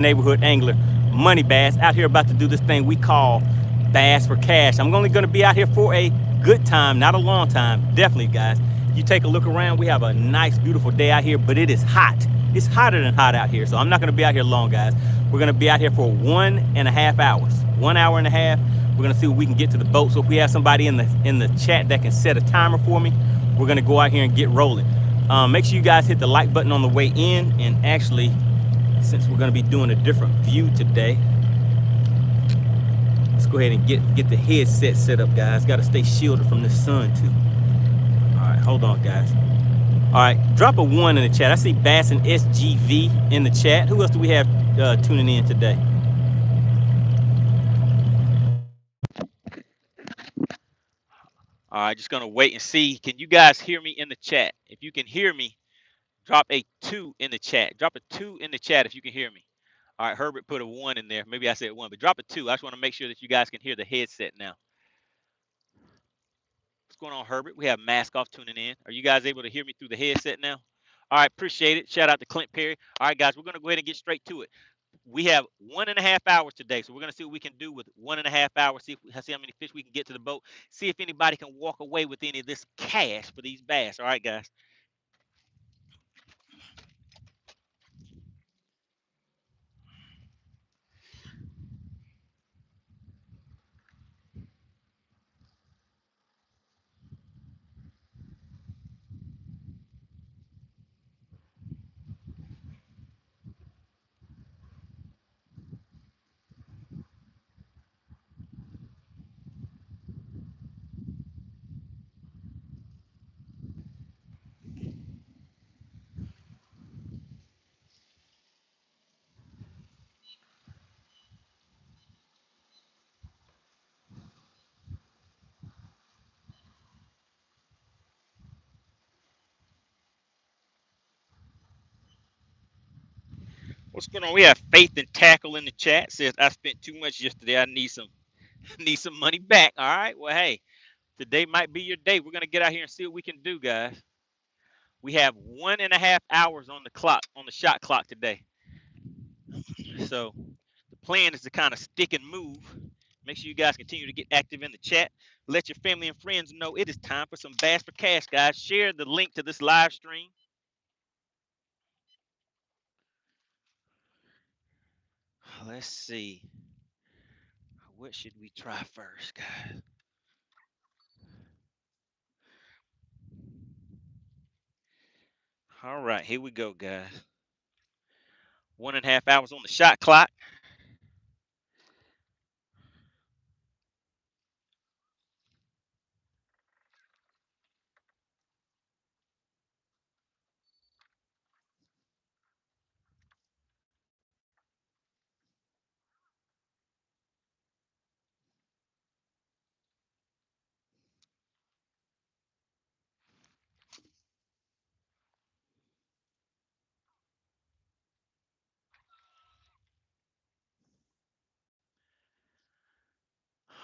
neighborhood angler, MoneyBass, out here about to do this thing we call Bass for Cash. I'm only going to be out here for a good time, not a long time. Definitely, guys. You take a look around. We have a nice, beautiful day out here, but it is hot. It's hotter than hot out here, so I'm not going to be out here long, guys. We're going to be out here for 1.5 hours. 1 hour and a half. We're going to see what we can get to the boat. So if we have somebody in the chat that can set a timer for me, we're going to go out here and get rolling. Make sure you guys hit the like button on the way in, and actually, since we're going to be doing a different view today, let's go ahead and get the headset set up, guys. Got to stay shielded from the sun too. All right, hold on, guys. All right, drop a 1 in the chat. I see Bass and SGV in the chat. Who else do we have tuning in today? All right, just gonna wait and see. Can you guys hear me in the chat? If you can hear me, drop a 2 in the chat. Drop a 2 in the chat if you can hear me. All right, Herbert put a 1 in there. Maybe I said 1, but drop a 2. I just want to make sure that you guys can hear the headset now. What's going on, Herbert? We have Mask Off tuning in. Are you guys able to hear me through the headset now? All right, appreciate it. Shout out to Clint Perry. All right, guys, we're going to go ahead and get straight to it. We have 1.5 hours today, so we're going to see what we can do with 1.5 hours, see how many fish we can get to the boat, see if anybody can walk away with any of this cash for these bass. All right, guys. What's going on? We have Faith and Tackle in the chat. Says I spent too much yesterday. I need some money back. All right. Well, hey, today might be your day. We're gonna get out here and see what we can do, guys. We have 1.5 hours on the clock, on the shot clock today. So the plan is to kind of stick and move. Make sure you guys continue to get active in the chat. Let your family and friends know it is time for some Bass for Cash, guys. Share the link to this live stream. Let's see. What should we try first, guys? All right, here we go, guys. 1.5 hours on the shot clock.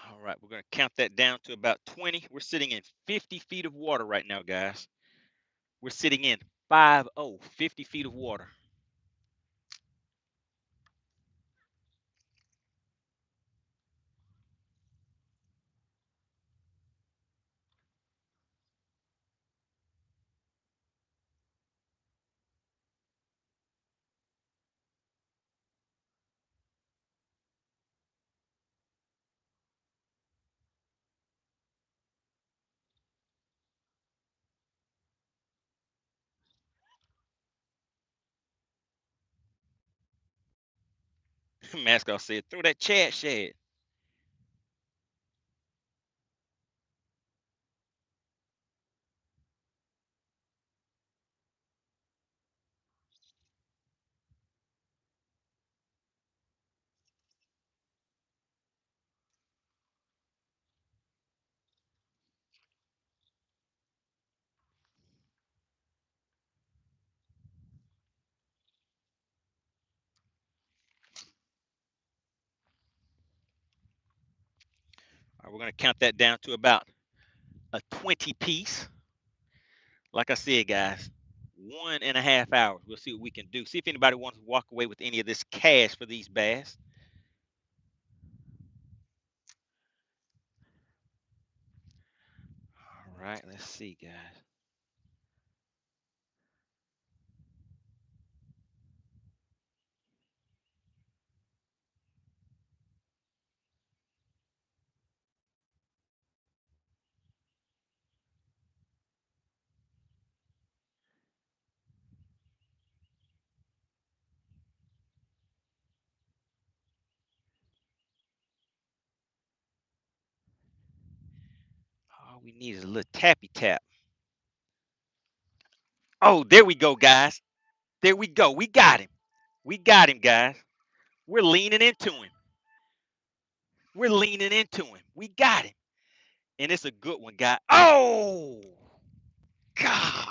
All right, we're going to count that down to about 20. We're sitting in 50 feet of water right now, guys. We're sitting in 50 feet of water. Mascot said, throw that chat shed. All right, we're going to count that down to about a 20 piece. Like I said, guys, 1.5 hours. We'll see what we can do. See if anybody wants to walk away with any of this cash for these bass. All right, let's see, guys. All we need is a little tappy tap. Oh, there we go, guys. There we go. We got him. We got him, guys. We're leaning into him. We're leaning into him. We got him. And it's a good one, guy. Oh, God.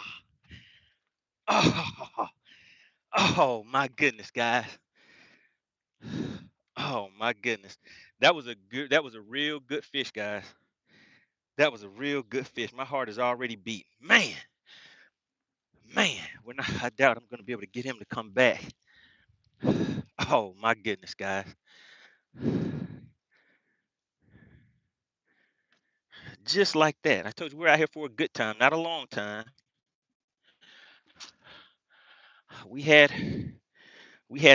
Oh, oh, my goodness, guys. Oh, my goodness. That was a real good fish, guys. That was a real good fish. My heart is already beating. Man, I doubt I'm going to be able to get him to come back. Oh, my goodness, guys. Just like that. I told you we're out here for a good time, not a long time. We had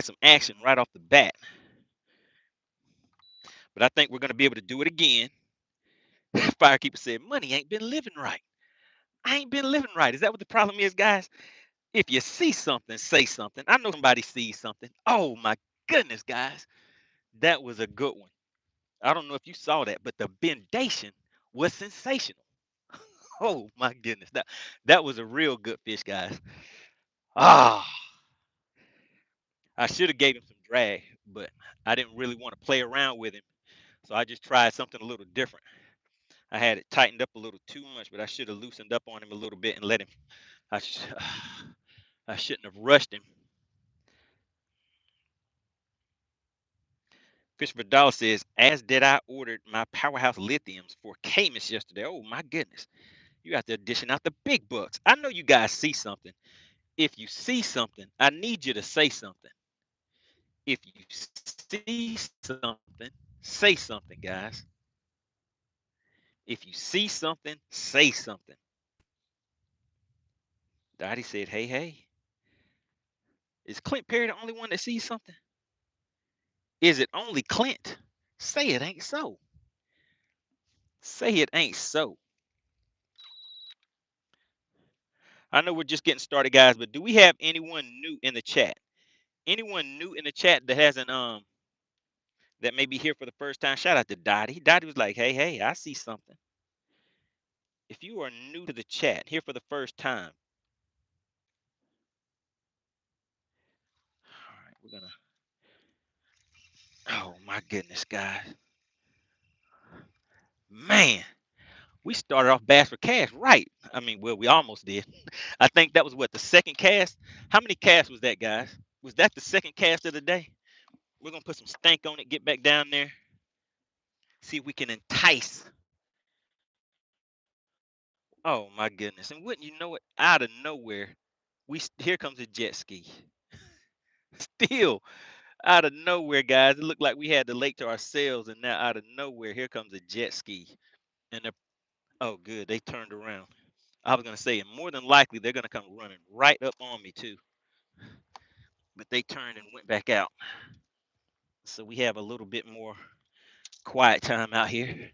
some action right off the bat, but I think we're going to be able to do it again. Firekeeper said, "Money ain't been living right. I ain't been living right." Is that what the problem is, guys? If you see something, say something. I know somebody sees something. Oh my goodness, guys, that was a good one. I don't know if you saw that, but the bendation was sensational. Oh my goodness, that was a real good fish, guys. Ah, I should have gave him some drag, but I didn't really want to play around with him, so I just tried something a little different. I had it tightened up a little too much, but I should have loosened up on him a little bit and let him. I, sh- I shouldn't have rushed him. Christopher Dahl says, as did I ordered my Powerhouse lithiums for Camus yesterday. Oh my goodness. You have to addition out the big bucks. I know you guys see something. If you see something, I need you to say something. If you see something, say something, guys. If you see something, say something. Dottie said, hey, hey. Is Clint Perry the only one that sees something? Is it only Clint? Say it ain't so. Say it ain't so. I know we're just getting started, guys, but do we have anyone new in the chat? Anyone new in the chat that hasn't that may be here for the first time? Shout out to Dottie. Dottie was like, hey, hey, I see something. If you are new to the chat, here for the first time. All right, we're gonna. Oh my goodness, guys. Man, we started off Bass for Cash, right? I mean, well, we almost did. I think that was what, the second cast? How many casts was that, guys? Was that the second cast of the day? We're gonna put some stank on it, get back down there, see if we can entice. Oh my goodness. And wouldn't you know it, out of nowhere, here comes a jet ski. Still out of nowhere, guys. It looked like we had the lake to ourselves, and now out of nowhere, here comes a jet ski. And oh good, they turned around. I was gonna say, and more than likely they're gonna come running right up on me too. But they turned and went back out. So we have a little bit more quiet time out here.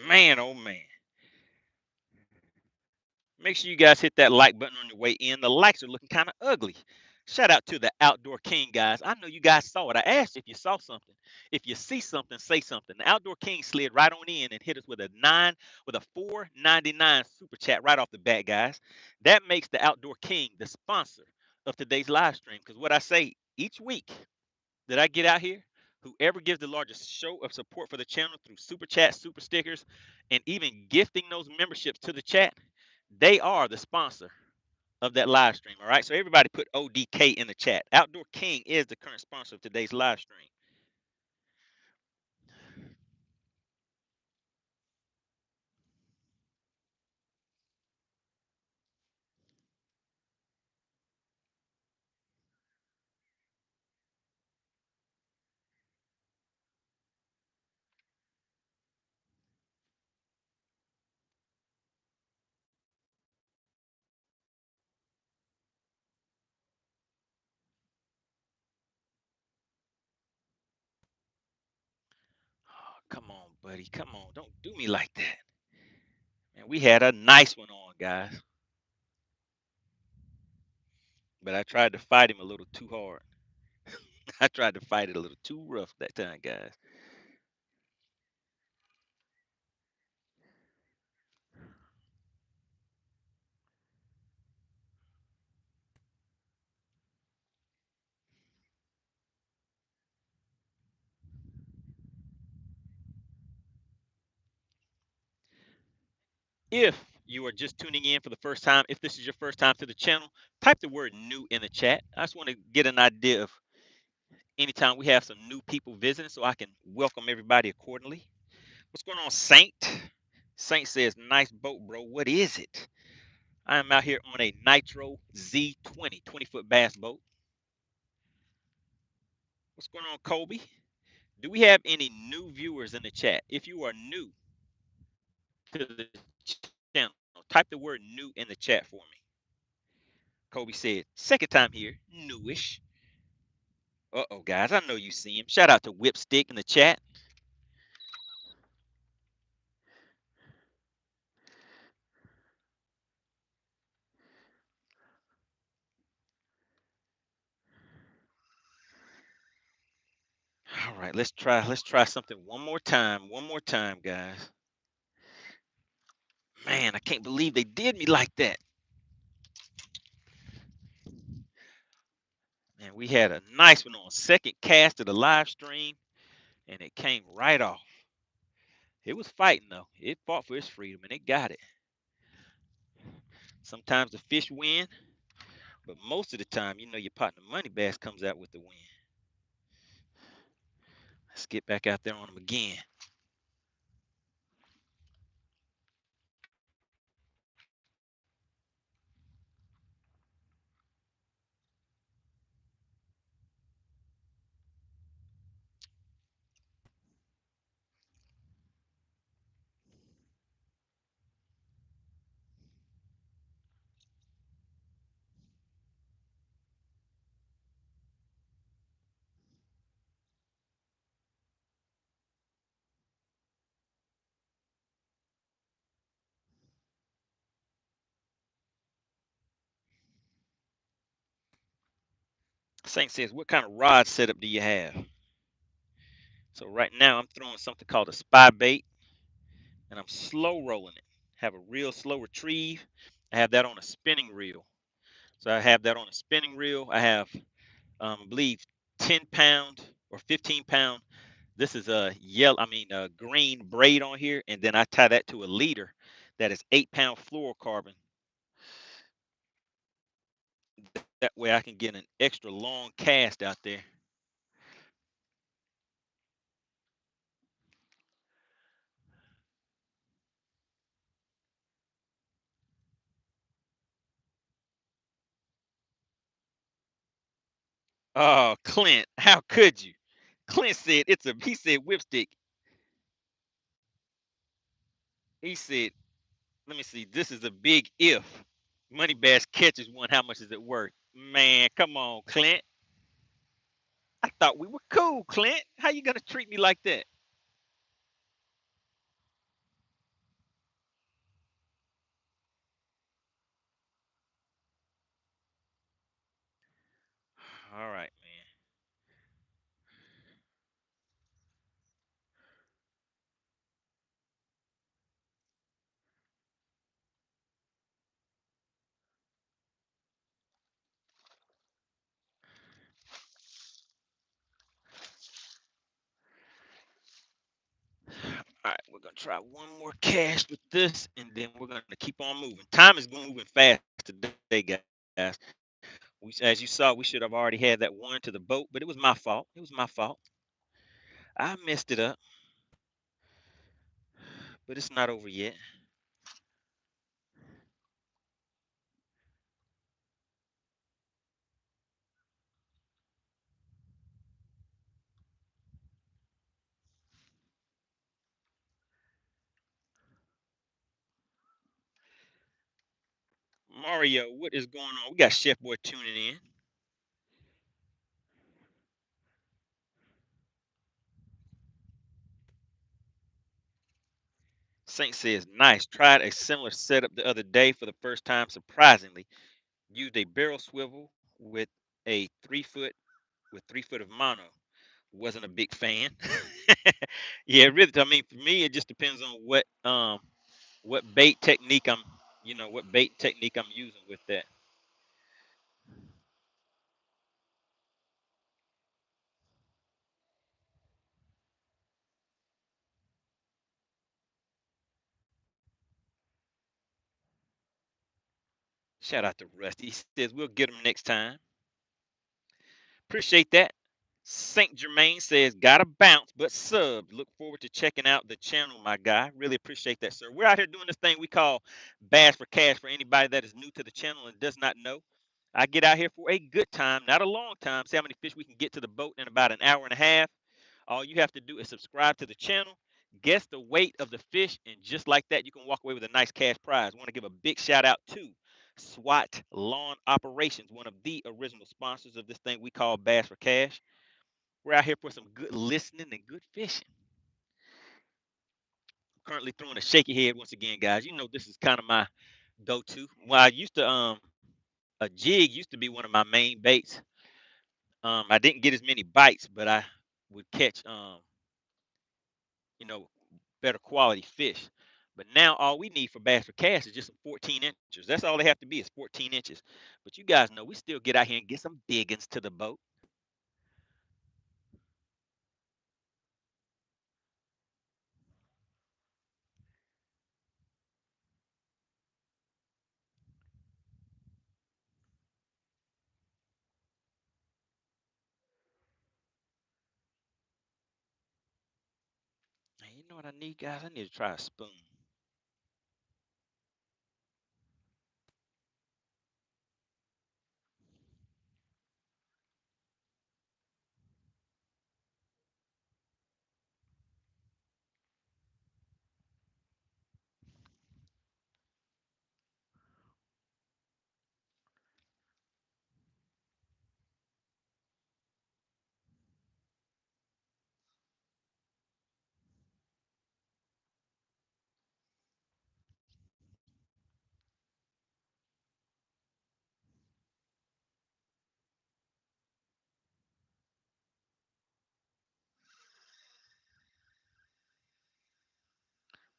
Man, oh man. Make sure you guys hit that like button on your way in. The likes are looking kind of ugly. Shout out to the Outdoor King guys. I know you guys saw it. I asked you if you saw something. If you see something, say something. The Outdoor King slid right on in and hit us with a 4.99 super chat right off the bat, guys. That makes the Outdoor King the sponsor of today's live stream. Because what I say each week that I get out here, whoever gives the largest show of support for the channel through super chats, super stickers, and even gifting those memberships to the chat, they are the sponsor of that live stream. All right. So everybody put ODK in the chat. Outdoor King is the current sponsor of today's live stream. Oh, come on, buddy. Come on. Don't do me like that. Man, we had a nice one on, guys. But I tried to fight him a little too hard. I tried to fight it a little too rough that time, guys. If you are just tuning in for the first time, if this is your first time to the channel, type the word new in the chat. I just want to get an idea of anytime we have some new people visiting so I can welcome everybody accordingly. What's going on, Saint? Saint says, nice boat, bro. What is it? I am out here on a Nitro Z20, 20-foot bass boat. What's going on, Kobe? Do we have any new viewers in the chat? If you are new to the channel, type the word new in the chat for me. Kobe said, second time here, newish. Uh-oh, guys, I know you see him. Shout out to Whipstick in the chat. All right, let's try something one more time. One more time, guys. Man, I can't believe they did me like that. And we had a nice one on second cast of the live stream, and it came right off. It was fighting though. It fought for its freedom, and it got it. Sometimes the fish win, but most of the time, you know, your partner MoneyBass comes out with the win. Let's get back out there on them again. Saint says, what kind of rod setup do you have? So right now I'm throwing something called a spy bait, and I'm slow rolling it. Have a real slow retrieve. I have that on a spinning reel. So I have that on a spinning reel. I have, I believe, 10 pound or 15 pound. This is a green braid on here, and then I tie that to a leader that is 8 pound fluorocarbon. That way I can get an extra long cast out there. Oh, Clint, how could you? Clint said he said whipstick. He said, let me see, this is a big if. MoneyBass catches one, how much is it worth? Man, come on, Clint. I thought we were cool, Clint. How you gonna treat me like that? All right, man. All right, we're gonna try one more cash with this, and then we're gonna keep on moving. Time is going moving fast today, guys. As you saw, we should have already had that one to the boat, but it was my fault. It was my fault. I messed it up, but it's not over yet. Mario, what is going on? We got Chef Boy tuning in. Saint says, nice. Tried a similar setup the other day for the first time, surprisingly. Used a barrel swivel with a 3 foot with 3 foot of mono. Wasn't a big fan. Yeah, really. I mean, for me, it just depends on what bait technique I'm what bait technique I'm using with that. Shout out to Rusty. He says we'll get him next time. Appreciate that. Saint Germain says, gotta bounce, but sub. Look forward to checking out the channel, my guy. Really appreciate that, sir. We're out here doing this thing we call Bass for Cash for anybody that is new to the channel and does not know. I get out here for a good time, not a long time. See how many fish we can get to the boat in about an hour and a half. All you have to do is subscribe to the channel, guess the weight of the fish, and just like that, you can walk away with a nice cash prize. I want to give a big shout out to SWAT Lawn Operations, one of the original sponsors of this thing we call Bass for Cash. We're out here for some good listening and good fishing. I'm currently throwing a shaky head once again, guys. You know this is kind of my go-to. Well, I used to a jig used to be one of my main baits. I didn't get as many bites, but I would catch you know, better quality fish. But now all we need for bass for cash is just some 14 inches. That's all they have to be is 14 inches. But you guys know we still get out here and get some big ones to the boat. And you know what I need, guys? I need to try a spoon.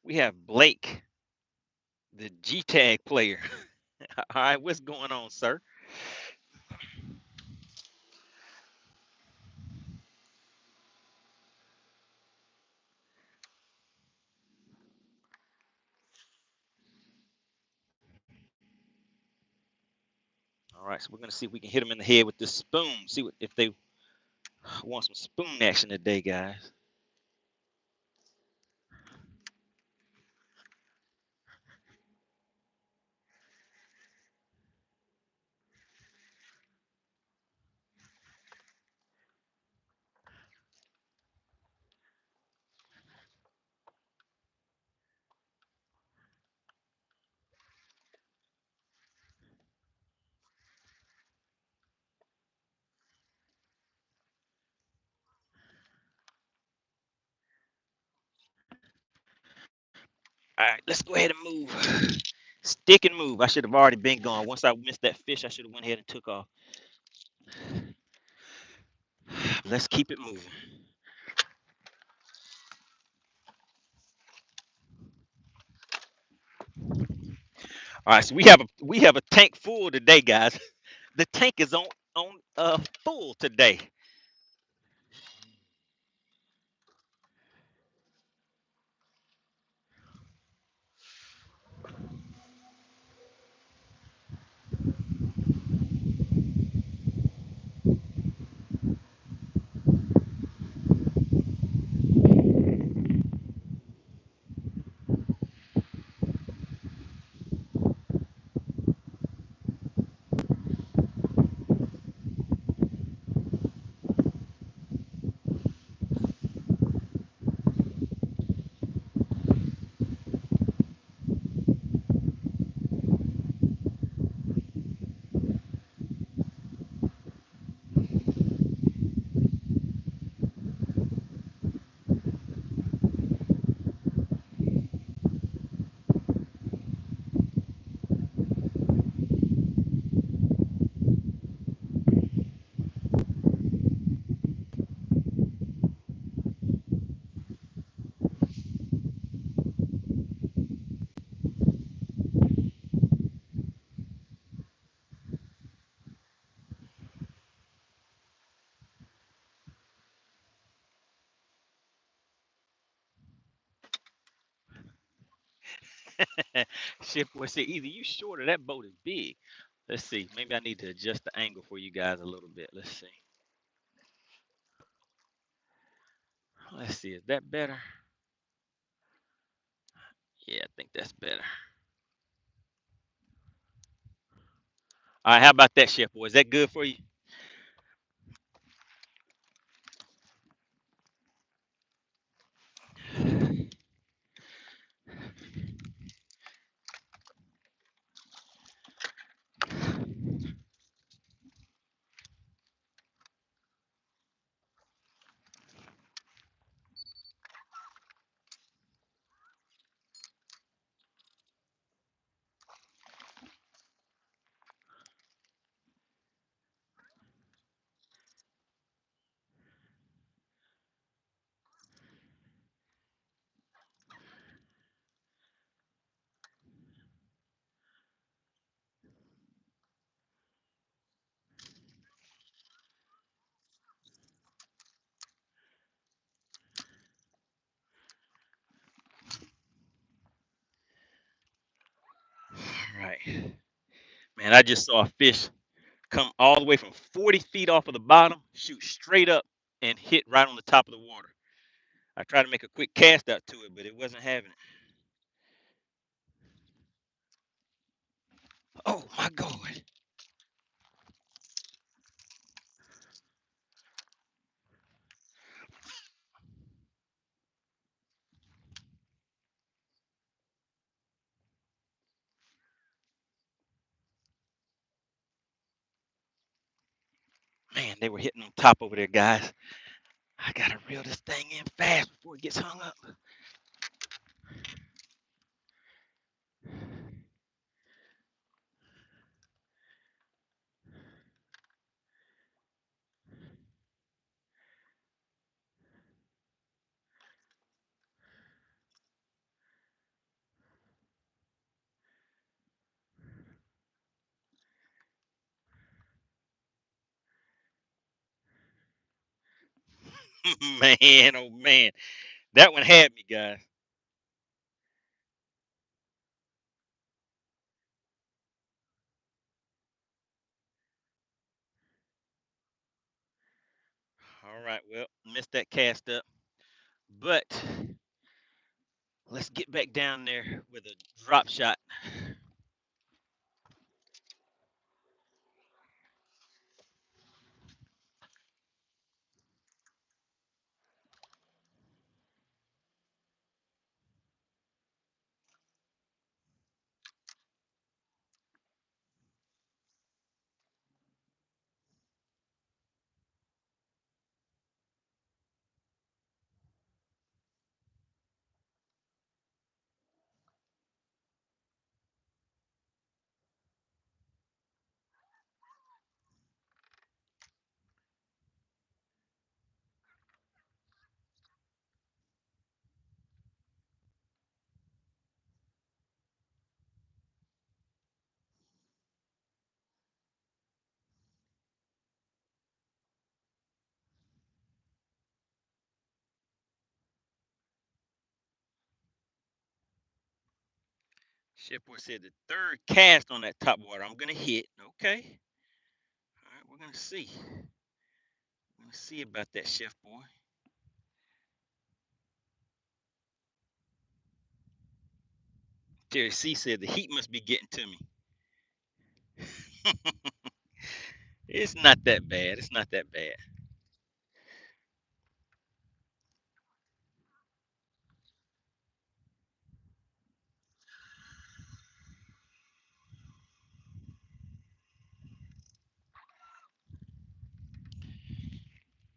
We have Blake, the G tag player. All right, what's going on, sir? All right, so we're gonna see if we can hit them in the head with this spoon. See if they want some spoon action today, guys. All right, let's go ahead and move. Stick and move. I should have already been gone. Once I missed that fish, I should have went ahead and took off. Let's keep it moving. All right, so we have a tank full today, guys. The tank is on full today. Ship boy said, either you short or that boat is big. Let's see. Maybe I need to adjust the angle for you guys a little bit. Let's see. Let's see. Is that better? Yeah, I think that's better. All right, how about that, Chef boy? Is that good for you? All right. Man, I just saw a fish come all the way from 40 feet off of the bottom, shoot straight up, and hit right on the top of the water. I tried to make a quick cast out to it, but it wasn't having it. Oh my God. Man, they were hitting on top over there, guys. I gotta reel this thing in fast before it gets hung up. Man, oh man. That one had me, guys. All right, well, missed that cast up. But let's get back down there with a drop shot. Chef Boy said the third cast on that top water I'm gonna hit. Okay. All right, we're gonna see. We're gonna see about that, Chef Boy. Terry C said the heat must be getting to me. It's not that bad. It's not that bad.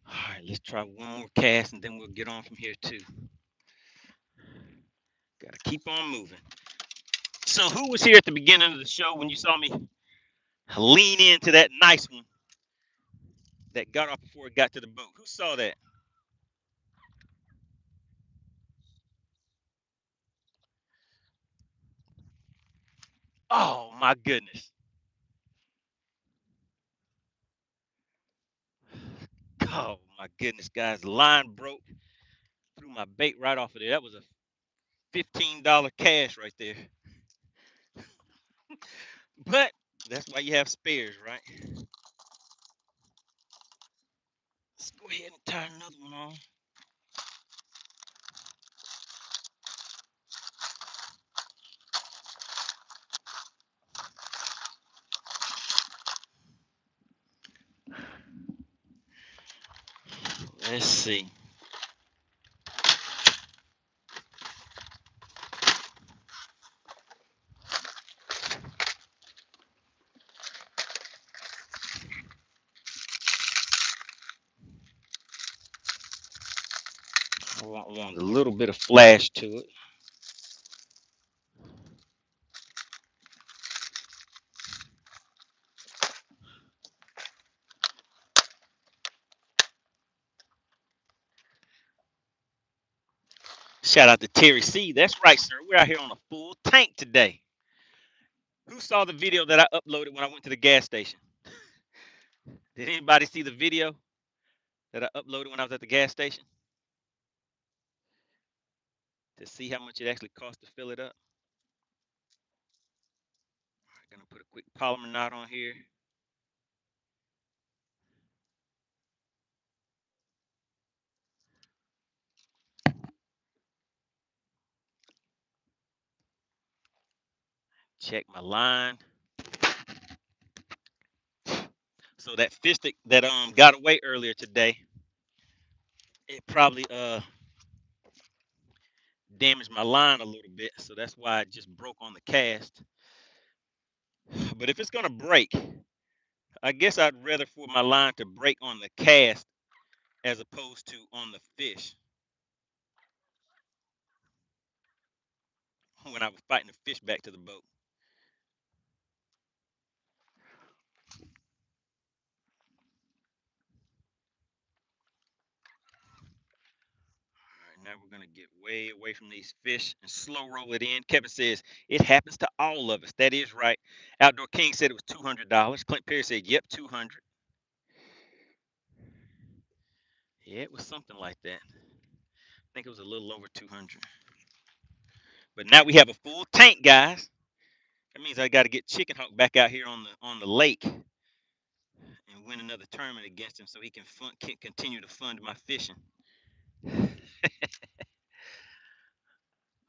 All right, let's try one more cast and then we'll get on from here too. Gotta keep on moving. So who was here at the beginning of the show when you saw me lean into that nice one that got off before it got to the boat? Who saw that? Oh my goodness. Oh my goodness, guys. The line broke. Threw my bait right off of there. That was a $15 cash right there. But that's why you have spares, right? Let's go ahead and tie another one on. Let's see. I want a little bit of flash to it. Shout out to Terry C. That's right, sir. We're out here on a full tank today. Who saw the video that I uploaded when I went to the gas station? Did anybody see the video that I uploaded when I was at the gas station? To see how much it actually cost to fill it up? I'm gonna put a quick polymer knot on here. Check my line. So that fish that got away earlier today, it probably damaged my line a little bit. So that's why it just broke on the cast. But if it's gonna break, I guess I'd rather for my line to break on the cast as opposed to on the fish when I was fighting the fish back to the boat. All right, now we're gonna get way away from these fish and slow roll it in. Kevin says it happens to all of us. That is right. Outdoor King said it was $200. Clint Perry said, "Yep, 200." Yeah, it was something like that. I think it was a little over 200. But now we have a full tank, guys. That means I got to get Chicken Hawk back out here on the lake and win another tournament against him so he can continue to fund my fishing.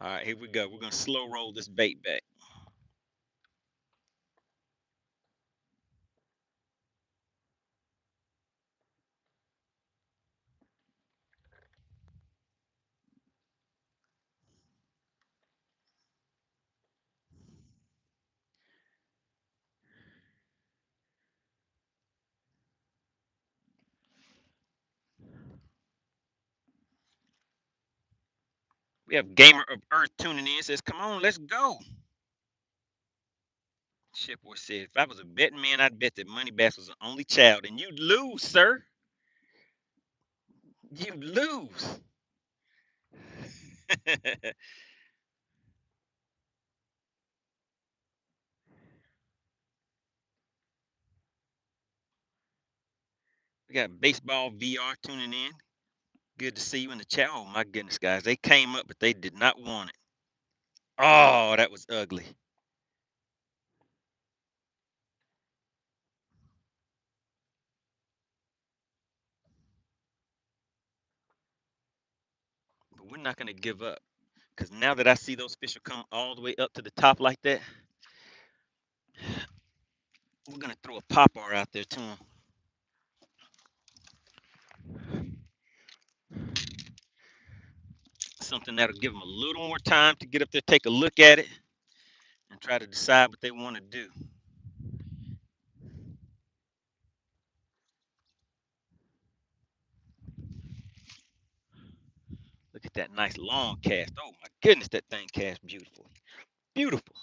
All right, here we go. We're gonna slow roll this bait back. We have Gamer of Earth tuning in. Says, "Come on, let's go." Shipboy said, "If I was a betting man, I'd bet that MoneyBass was the only child, and you'd lose, sir. You'd lose." We got Baseball VR tuning in. Good to see you in the chat. Oh my goodness, guys, they came up, but they did not want it. Oh, that was ugly. we're not gonna give up. Because now that I see those fish will come all the way up to the top like that, we're gonna throw a popper out there to them. Something that'll give them a little more time to get up there, take a look at it, and try to decide what they want to do. Look at that nice long cast. Oh my goodness, that thing cast beautiful. Beautiful.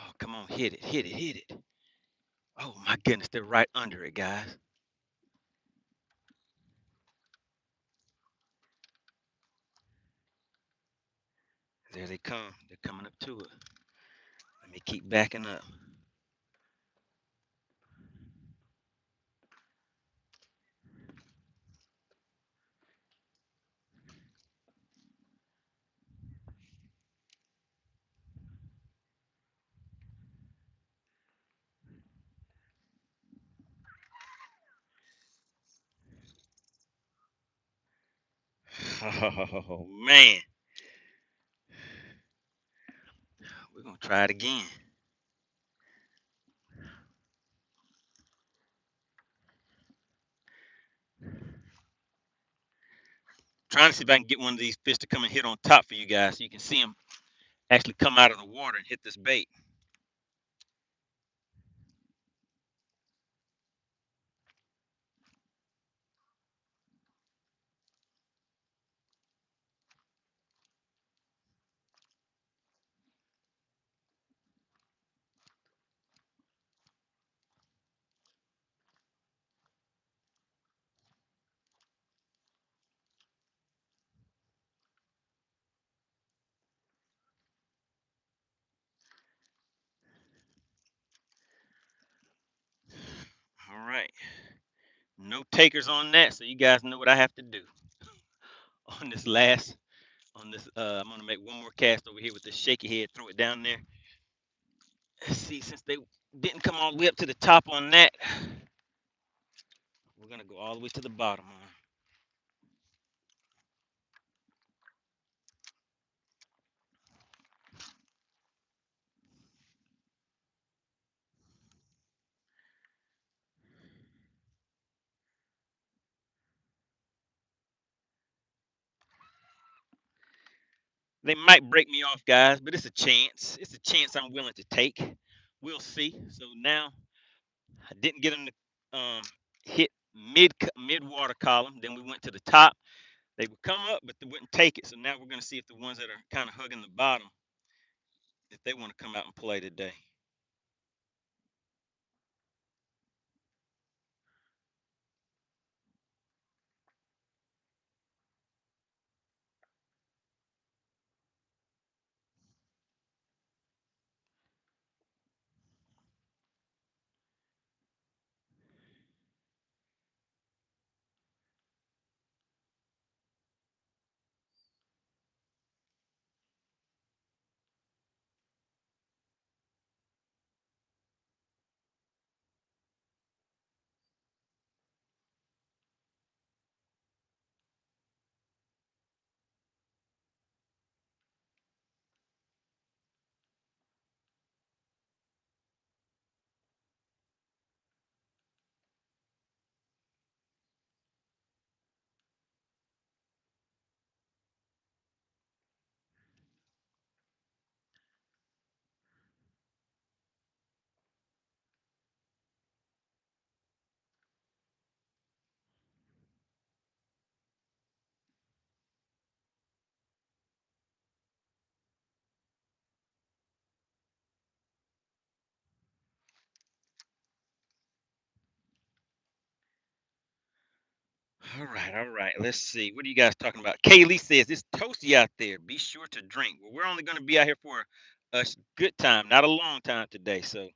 Oh, come on, hit it, hit it, hit it. Oh my goodness, they're right under it, guys. There they come. They're coming up to it. Let me keep backing up. Oh man. We're gonna try it again. Trying to see if I can get one of these fish to come and hit on top for you guys so you can see them actually come out of the water and hit this bait. All right. No takers on that, so you guys know what I have to do. On this last, I'm gonna make one more cast over here with this shaky head, throw it down there. Let's see, since they didn't come all the way up to the top on that, we're gonna go all the way to the bottom on 'em. They might break me off, guys, but it's a chance. It's a chance I'm willing to take. We'll see. So now I didn't get them to hit mid water column. Then we went to the top. They would come up, but they wouldn't take it. So now we're going to see if the ones that are kind of hugging the bottom, if they want to come out and play today. All right, all right. Let's see. What are you guys talking about? Kaylee says it's toasty out there. Be sure to drink. Well, we're only going to be out here for a good time, not a long time today. So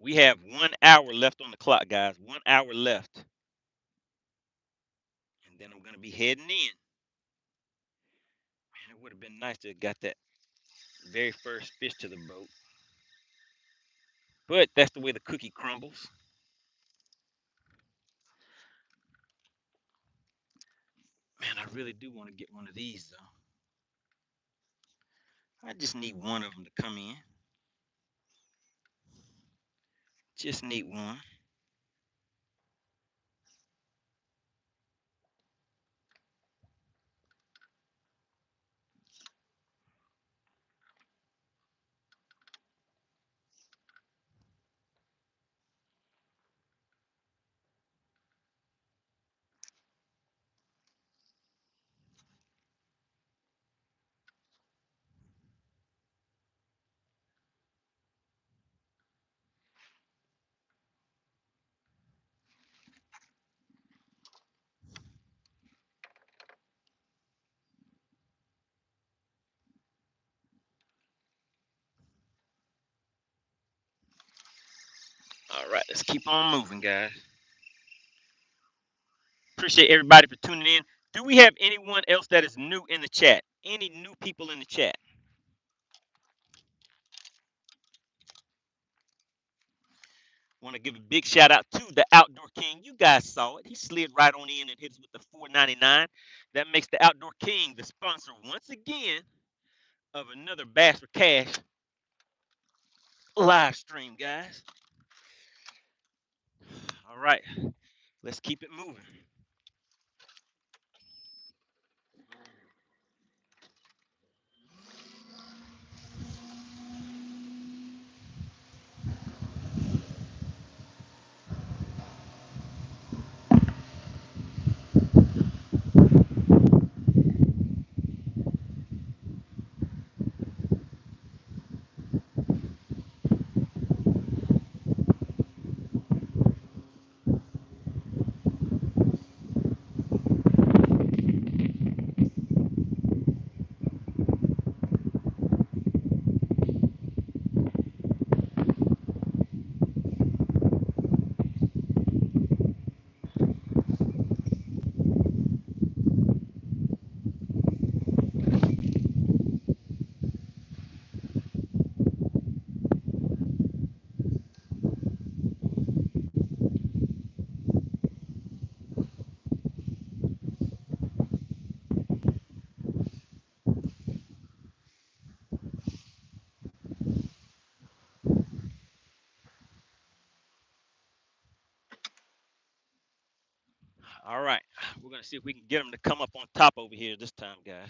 We have 1 hour left on the clock, guys. 1 hour left. And then I'm going to be heading in. Man, it would have been nice to have got that very first fish to the boat. But that's the way the cookie crumbles. Man, I really do want to get one of these, though. I just need one of them to come in. Just need one. All right, let's keep on moving, guys. Appreciate everybody for tuning in. Do we have anyone else that is new in the chat? Any new people in the chat? Want to give a big shout out to the Outdoor King. You guys saw it. He slid right on in and hits with the $4.99. That makes the Outdoor King the sponsor once again of another Bass for Cash live stream, guys. All right, let's keep it moving. All right, we're gonna see if we can get them to come up on top over here this time, guys.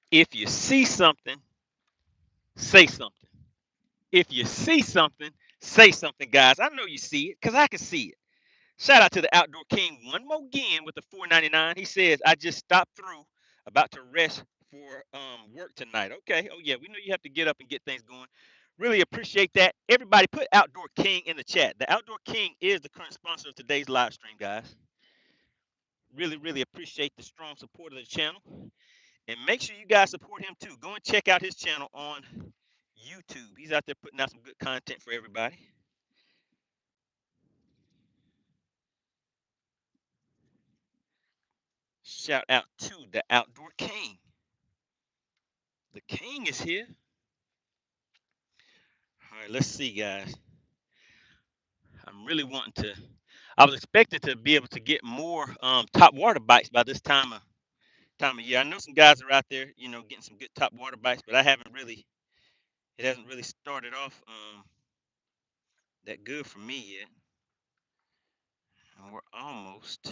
If you see something, say something. If you see something, say something, guys. I know you see it because I can see it. Shout out to the Outdoor King one more again with the $4.99. He says, I just stopped through, about to rest for work tonight. Okay. Oh, yeah. We know you have to get up and get things going. Really appreciate that. Everybody put Outdoor King in the chat. The Outdoor King is the current sponsor of today's live stream, guys. Really, really appreciate the strong support of the channel. And make sure you guys support him too. Go and check out his channel on YouTube. He's out there putting out some good content for everybody. Shout out to the Outdoor King. The King is here. All right, let's see, guys. I'm really wanting to. I was expecting to be able to get more top water bites by this time of year. I know some guys are out there, getting some good top water bites, but I haven't really. It hasn't really started off that good for me yet. And we're almost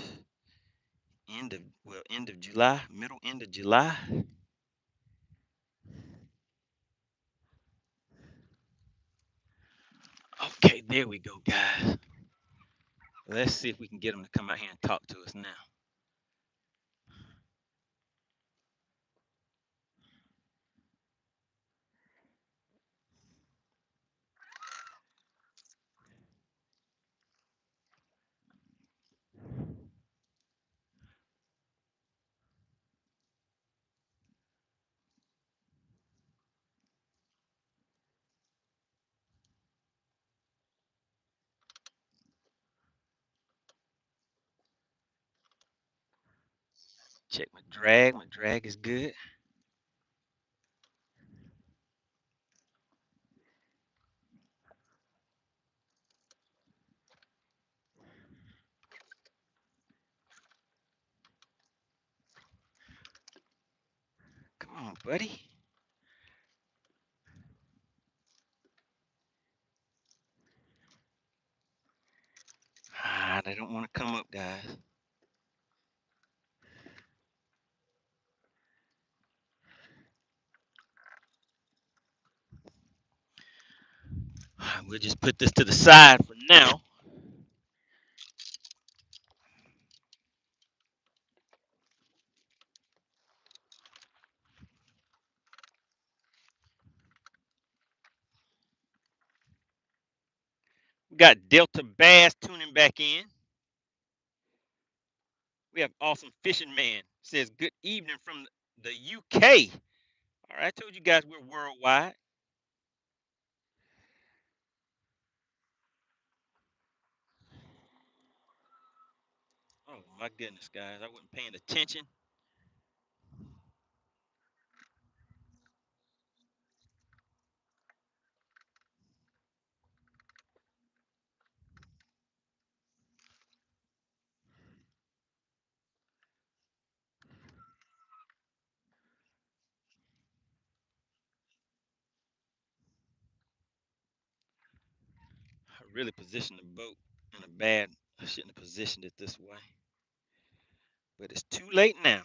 end of July, end of July. Okay, there we go, guys. Let's see if we can get them to come out here and talk to us now. Check my drag. My drag is good. Come on, buddy. Ah, they don't want to come up, guys. We'll just put this to the side for now. We got Delta Bass tuning back in. We have Awesome Fishing Man. Says, good evening from the UK. All right, I told you guys we're worldwide. Oh, my goodness, guys. I wasn't paying attention. I really positioned the boat in a bad, I shouldn't have positioned it this way. But it's too late now.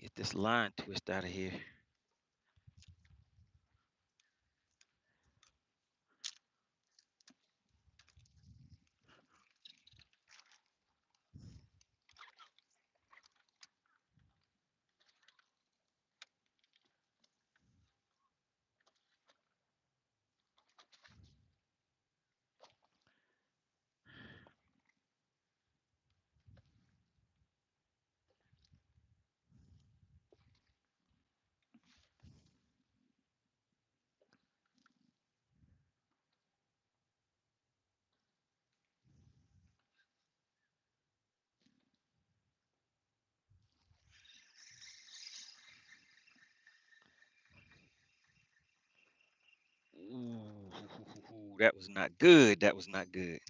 Get this line twist out of here. Ooh, that was not good. That was not good.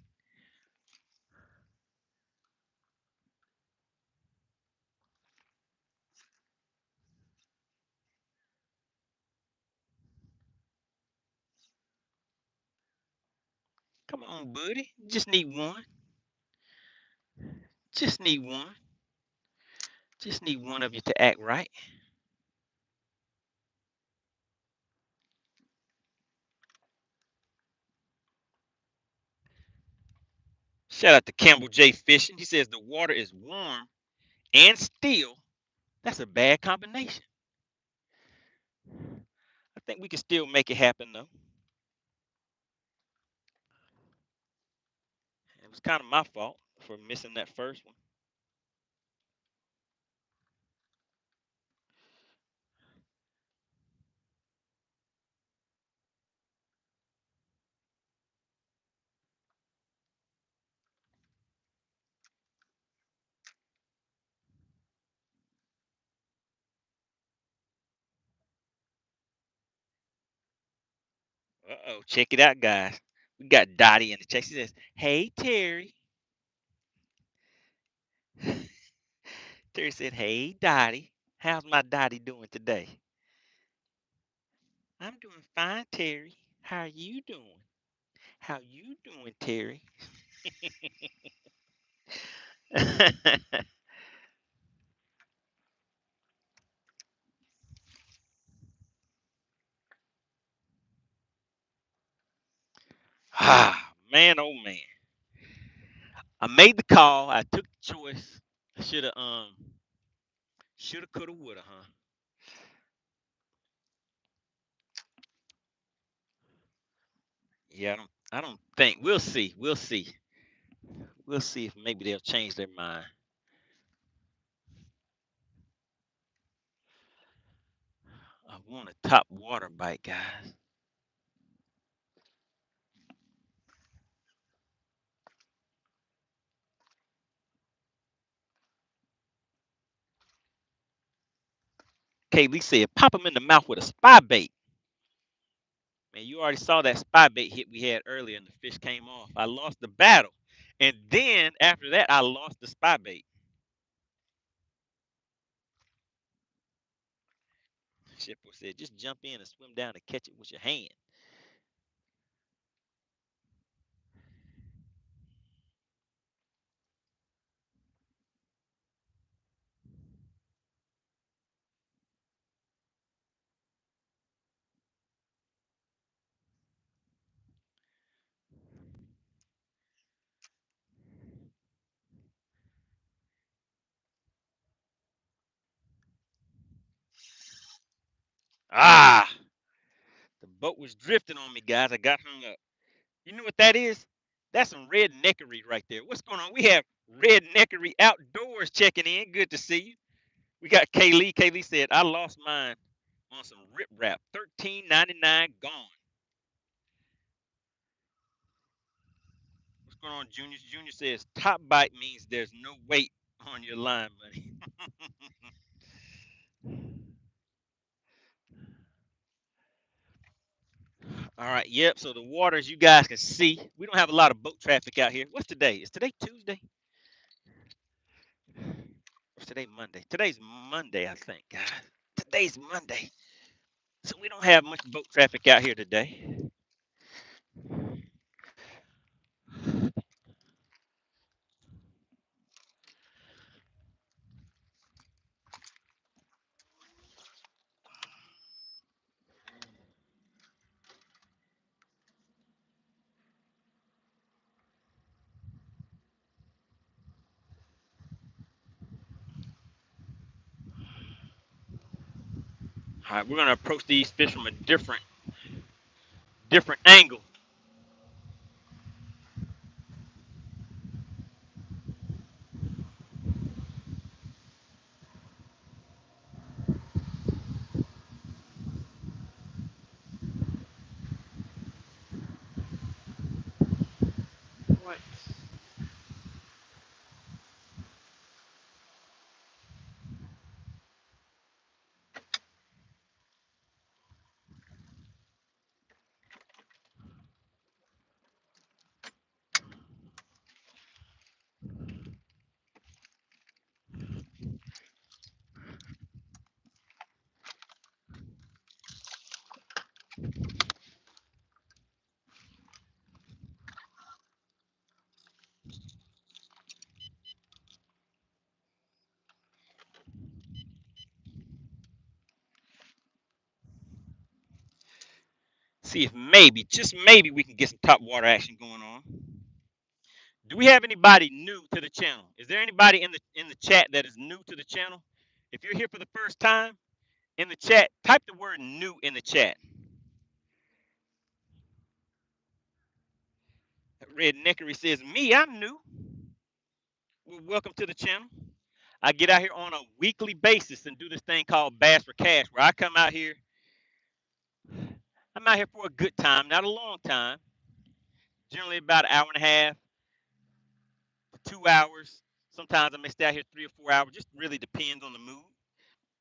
Come on, buddy. Just need one. Just need one. Just need one of you to act right. Shout out to Campbell J. Fishing. He says the water is warm and still. That's a bad combination. I think we can still make it happen, though. It was kind of my fault for missing that first one. Uh-oh. Check it out, guys. We got Dottie in the chat. She says, hey, Terry. Terry said, hey, Dottie. How's my Dottie doing today? I'm doing fine, Terry. How are you doing? How you doing, Terry? Ah, man, oh man. I made the call. I took the choice. I shoulda, coulda, woulda, huh? Yeah, I don't think. We'll see. We'll see. We'll see if maybe they'll change their mind. I want a top water bite, guys. Kaylee said, pop them in the mouth with a spy bait. Man, you already saw that spy bait hit we had earlier and the fish came off. I lost the battle. And then after that, I lost the spy bait. Shipper said, just jump in and swim down and catch it with your hand. Ah, the boat was drifting on me, guys. I got hung up. You know what that is? That's some red neckery right there. What's going on? We have red neckery outdoors checking in. Good to see you. We got Kaylee. Kaylee said, I lost mine on some rip wrap. $13.99 gone. What's going on, Junior? Junior says top bite means there's no weight on your line, buddy. All right, yep. So the waters you guys can see. We don't have a lot of boat traffic out here. What's today? Is today Tuesday? What's today Monday? Today's Monday, I think, guys. Today's Monday. So we don't have much boat traffic out here today. All right, we're gonna approach these fish from a different angle. What? See if maybe, just maybe, we can get some top water action going on. Do we have anybody new to the channel? Is there anybody in the chat that is new to the channel? If you're here for the first time, in the chat, type the word new in the chat. Red Neckery says, me, I'm new. Well, welcome to the channel. I get out here on a weekly basis and do this thing called Bass for Cash, where I come out here. I'm out here for a good time, not a long time. Generally about an hour and a half, 2 hours. Sometimes I may stay out here 3 or 4 hours. Just really depends on the mood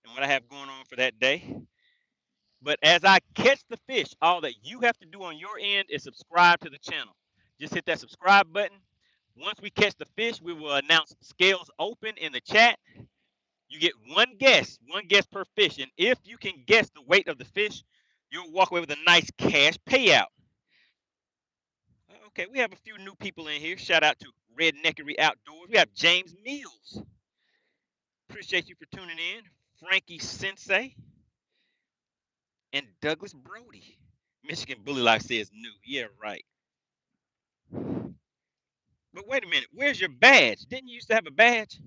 and what I have going on for that day. But as I catch the fish, all that you have to do on your end is subscribe to the channel. Just hit that subscribe button. Once we catch the fish, we will announce scales open in the chat. You get one guess per fish. And if you can guess the weight of the fish, you'll walk away with a nice cash payout. Okay, we have a few new people in here. Shout out to Red Neckery Outdoors. We have James Mills. Appreciate you for tuning in. Frankie Sensei and Douglas Brody. Michigan Bully Life says new. Yeah, right. But wait a minute, where's your badge? Didn't you used to have a badge?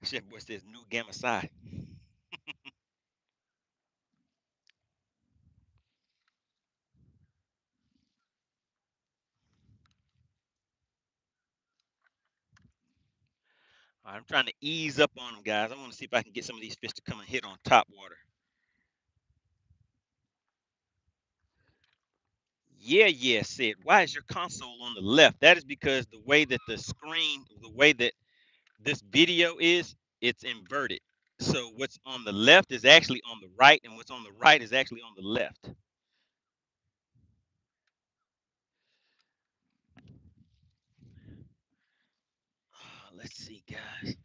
Chef Boy says new gamma psi. I'm trying to ease up on them, guys. I want to see if I can get some of these fish to come and hit on top water. Yeah, said. Why is your console on the left? That is because the way that the screen, the way that this video is, it's inverted. So what's on the left is actually on the right, and what's on the right is actually on the left. Let's see, guys.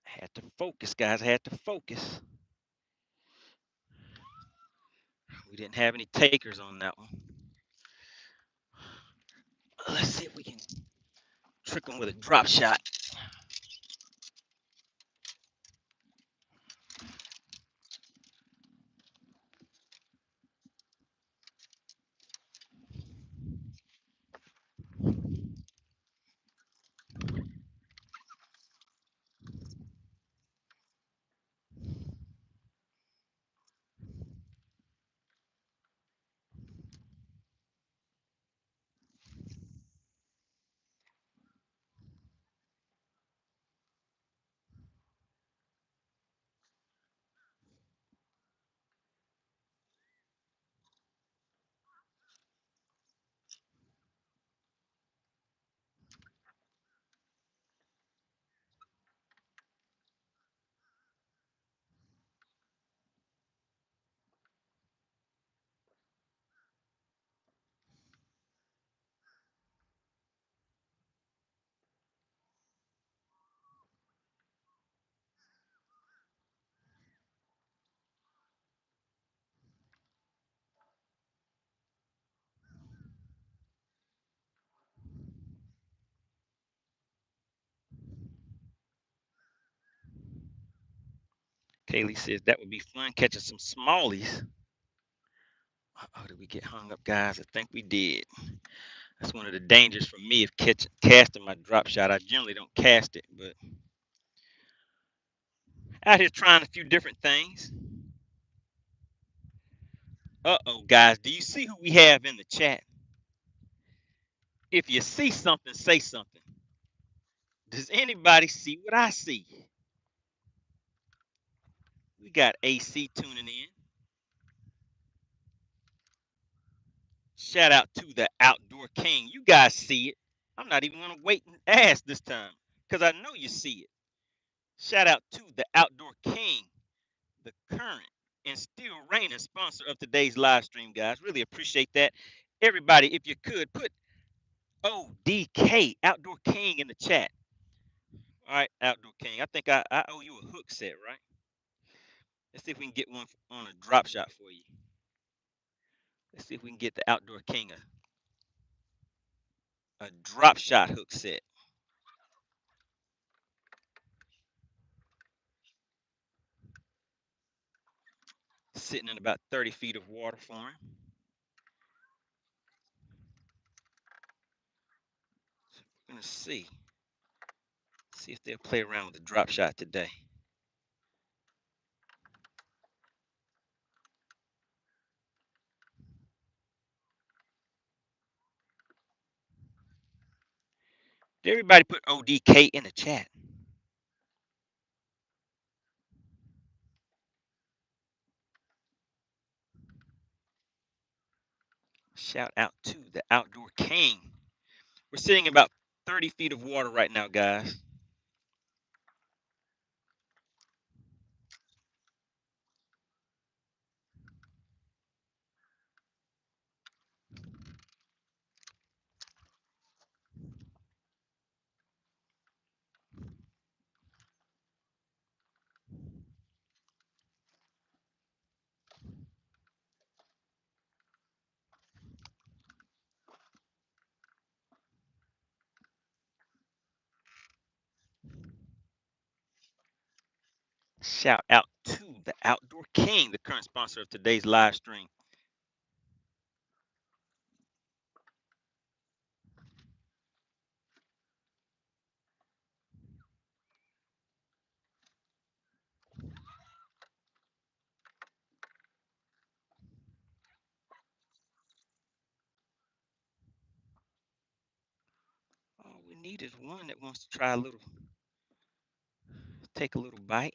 I had to focus, guys. I had to focus. We didn't have any takers on that one. Let's see if we can trick them with a drop shot. Kaylee says that would be fun catching some smallies. Oh, did we get hung up, guys? I think we did. That's one of the dangers for me of casting my drop shot. I generally don't cast it, but out here trying a few different things. Uh-oh, guys, do you see who we have in the chat? If you see something, say something. Does anybody see what I see? We got AC tuning in. Shout out to the Outdoor King. You guys see it. I'm not even going to wait and ask this time because I know you see it. Shout out to the Outdoor King, the current and still reigning sponsor of today's live stream, guys. Really appreciate that. Everybody, if you could, put ODK, Outdoor King, in the chat. All right, Outdoor King. I think I owe you a hook set, right? Let's see if we can get one on a drop shot for you. Let's see if we can get the Outdoor King a drop shot hook set. Sitting in about 30 feet of water for him. So we're going to see if they'll play around with the drop shot today. Everybody put ODK in the chat. Shout out to the Outdoor King. We're sitting about 30 feet of water right now, guys. Shout out to the Outdoor King, the current sponsor of today's live stream. All we need is one that wants to try a little, take a little bite.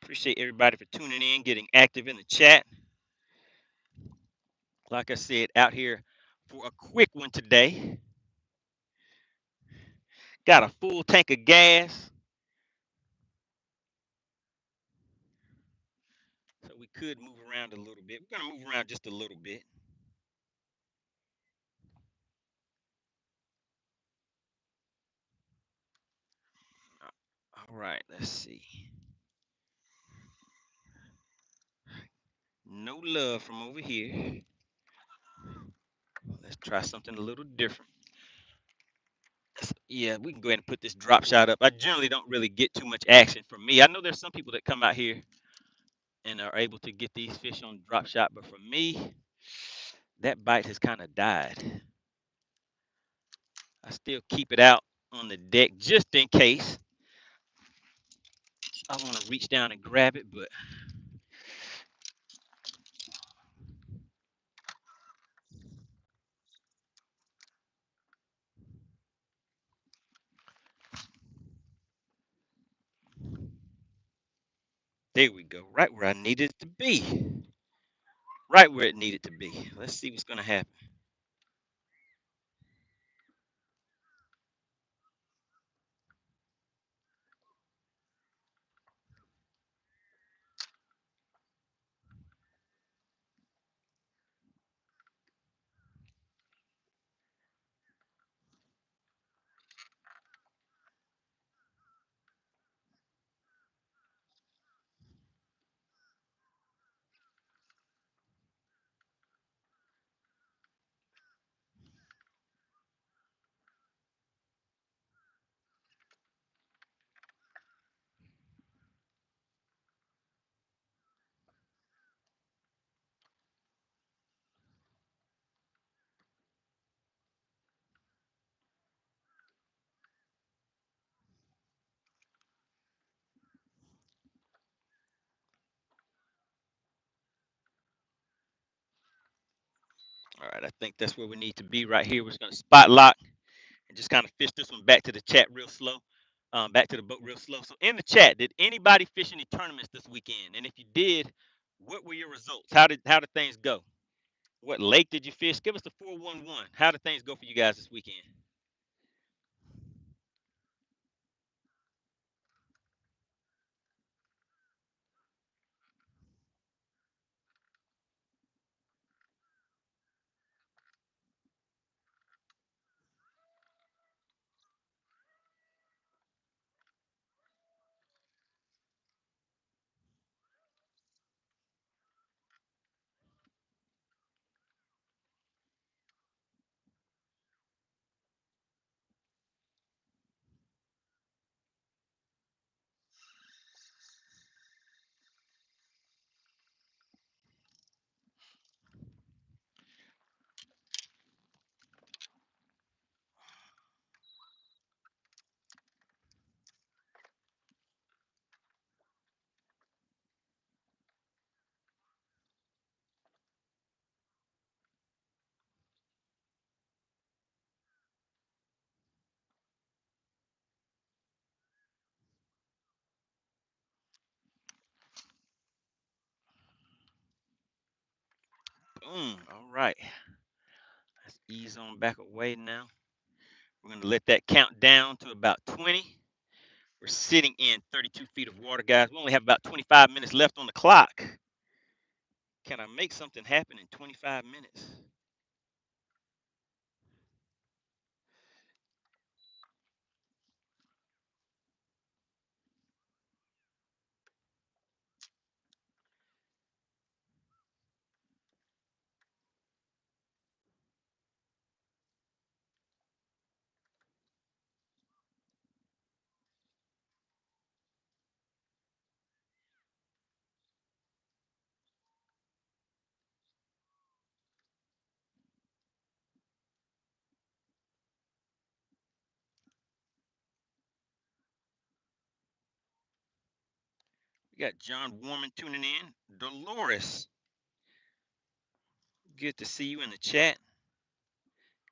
Appreciate everybody for tuning in, getting active in the chat. Like I said, out here for a quick one today. Got a full tank of gas. So we could move around a little bit. We're going to move around just a little bit. All right, let's see. No love from over here. Let's try something a little different. Yeah, we can go ahead and put this drop shot up. I generally don't really get too much action from me. I know there's some people that come out here and are able to get these fish on drop shot, but for me, that bite has kind of died. I still keep it out on the deck just in case I want to reach down and grab it, but there we go, right where I needed it to be. Right where it needed to be. Let's see what's going to happen. All right, I think that's where we need to be right here. We're just going to spot lock and just kind of fish this one back to the chat real slow, back to the boat real slow. So in the chat, did anybody fish any tournaments this weekend? And if you did, what were your results? How did things go? What lake did you fish? Give us the 411. How did things go for you guys this weekend? right. Let's ease on back away now. We're going to let that count down to about 20. We're sitting in 32 feet of water, guys. We only have about 25 minutes left on the clock. Can I make something happen in 25 minutes? We got John Warman tuning in. Dolores, good to see you in the chat.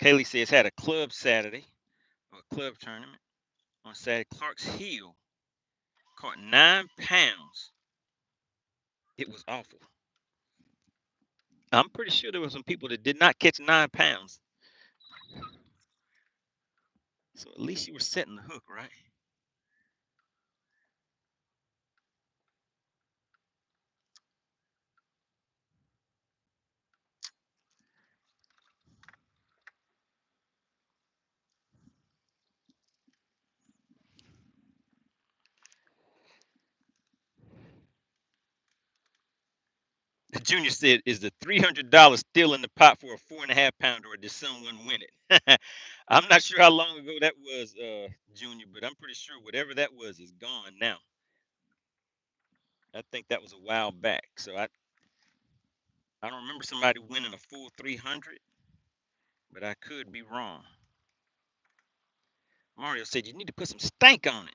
Kaylee says had a club Saturday, or a club tournament on Saturday. Clark's Hill caught 9 pounds. It was awful. I'm pretty sure there were some people that did not catch 9 pounds. So at least you were setting the hook, right? The junior said, is the $300 still in the pot for a 4.5 pounder, or did someone win it? I'm not sure how long ago that was, Junior, but I'm pretty sure whatever that was is gone now. I think that was a while back. So I don't remember somebody winning a full 300, but I could be wrong. Mario said you need to put some stank on it.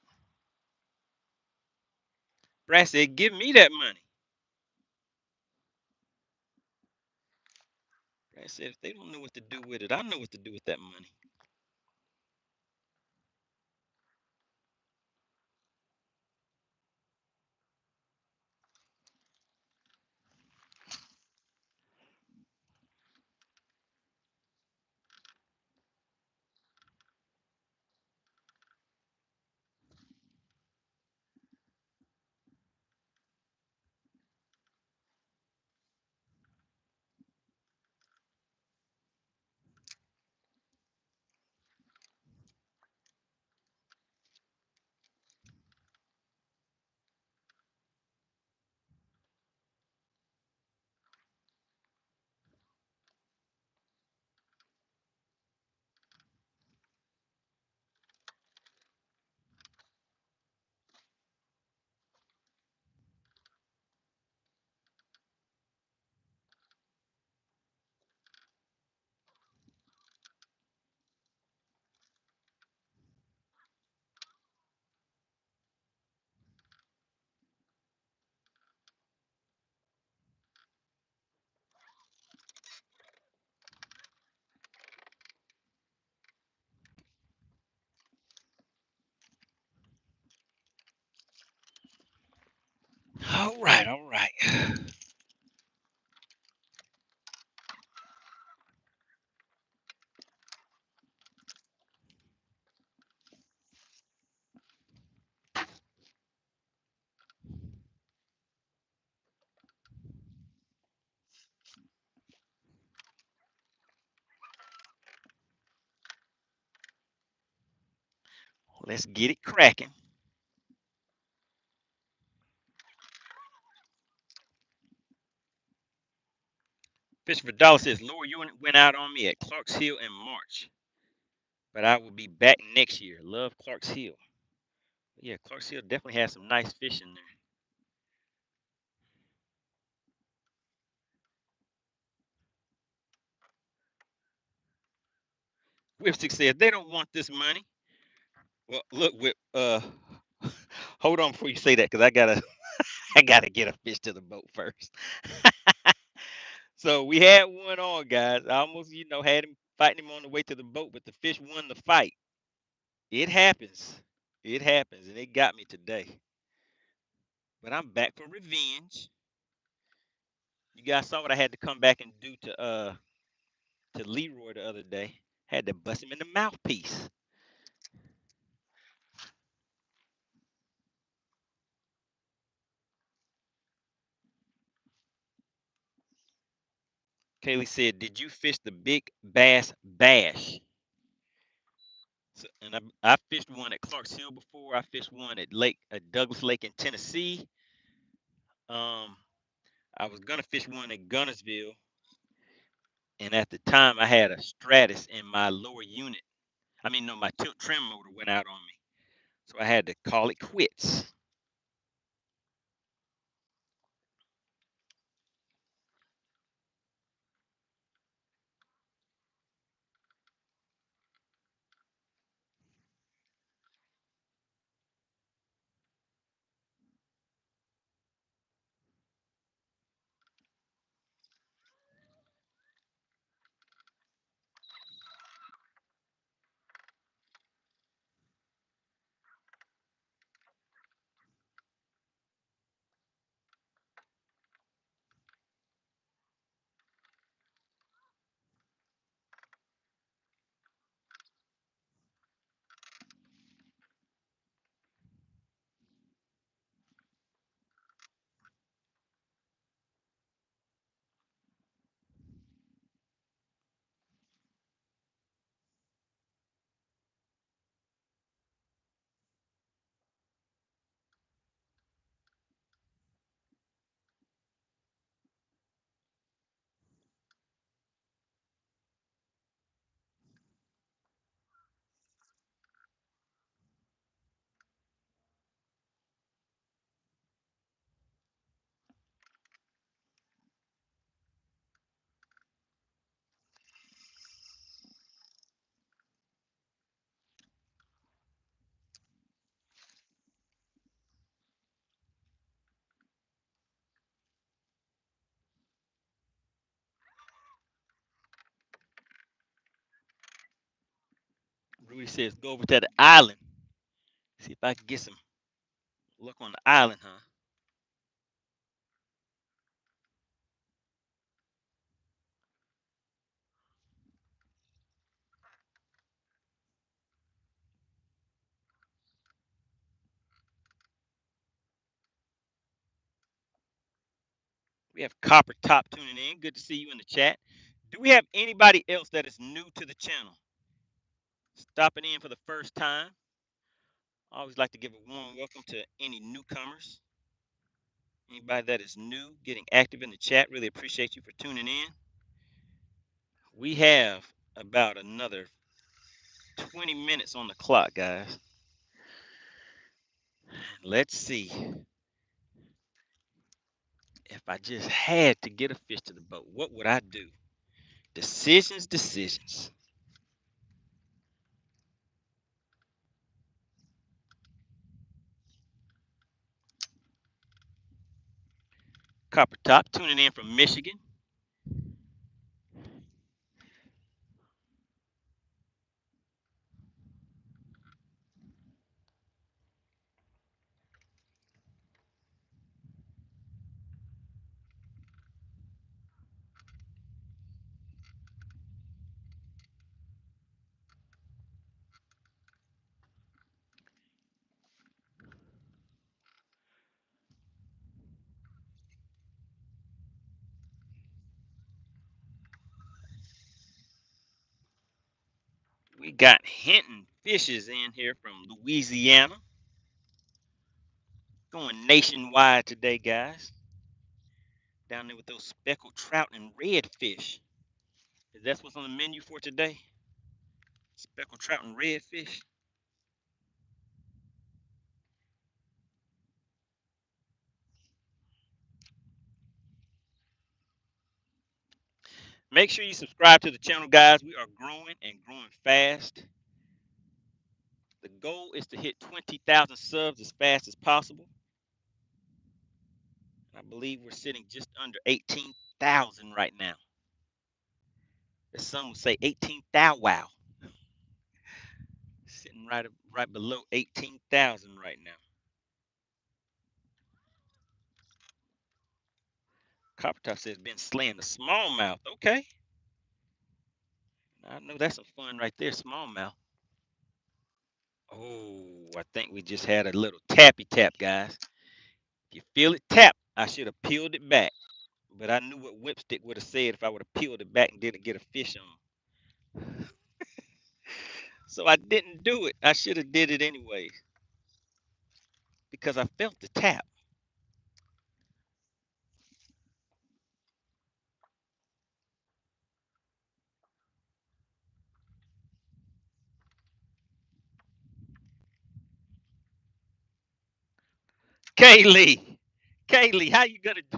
Brad said, give me that money. Brad said, if they don't know what to do with it, I know what to do with that money. All right, all right. Let's get it cracking. Fish for Dollar says lower unit went out on me at Clark's Hill in March, but I will be back next year. Love Clark's Hill. Yeah, Clark's Hill definitely has some nice fish in there. Whipstick said they don't want this money. Well, look, Whip, hold on before you say that, because I gotta I gotta get a fish to the boat first. So we had one on, guys. I almost, had him fighting him on the way to the boat, but the fish won the fight. It happens. It happens, and it got me today. But I'm back for revenge. You guys saw what I had to come back and do to to Leroy the other day. Had to bust him in the mouthpiece. Kaylee said, "Did you fish the Big Bass Bash?" So, and I fished one at Clark's Hill before. I fished one at Douglas Lake in Tennessee. I was gonna fish one at Gunnersville, and at the time I had a Stratus in my lower unit. I mean, no, my tilt trim motor went out on me, so I had to call it quits. Rudy says, "Go over to the island. See if I can get some luck on the island, huh?" We have Copper Top tuning in. Good to see you in the chat. Do we have anybody else that is new to the channel? Stopping in for the first time. I always like to give a warm welcome to any newcomers. Anybody that is new, getting active in the chat, really appreciate you for tuning in. We have about another 20 minutes on the clock, guys. Let's see. If I just had to get a fish to the boat, what would I do? Decisions, decisions. Copper Top tuning in from Michigan. We got Hinton Fishes in here from Louisiana. Going nationwide today, guys. Down there with those speckled trout and redfish. That's what's on the menu for today. Speckled trout and redfish. Make sure you subscribe to the channel, guys. We are growing and growing fast. The goal is to hit 20,000 subs as fast as possible. I believe we're sitting just under 18,000 right now. As some would say, 18,000. Wow. Sitting right below 18,000 right now. Copper Top says been slaying the smallmouth. Okay. I know that's some fun right there, smallmouth. Oh, I think we just had a little tappy tap, guys. If you feel it tap, I should have peeled it back. But I knew what Whipstick would have said if I would have peeled it back and didn't get a fish on. So I didn't do it. I should have did it anyway. Because I felt the tap. Kaylee. Kaylee, how you gonna do?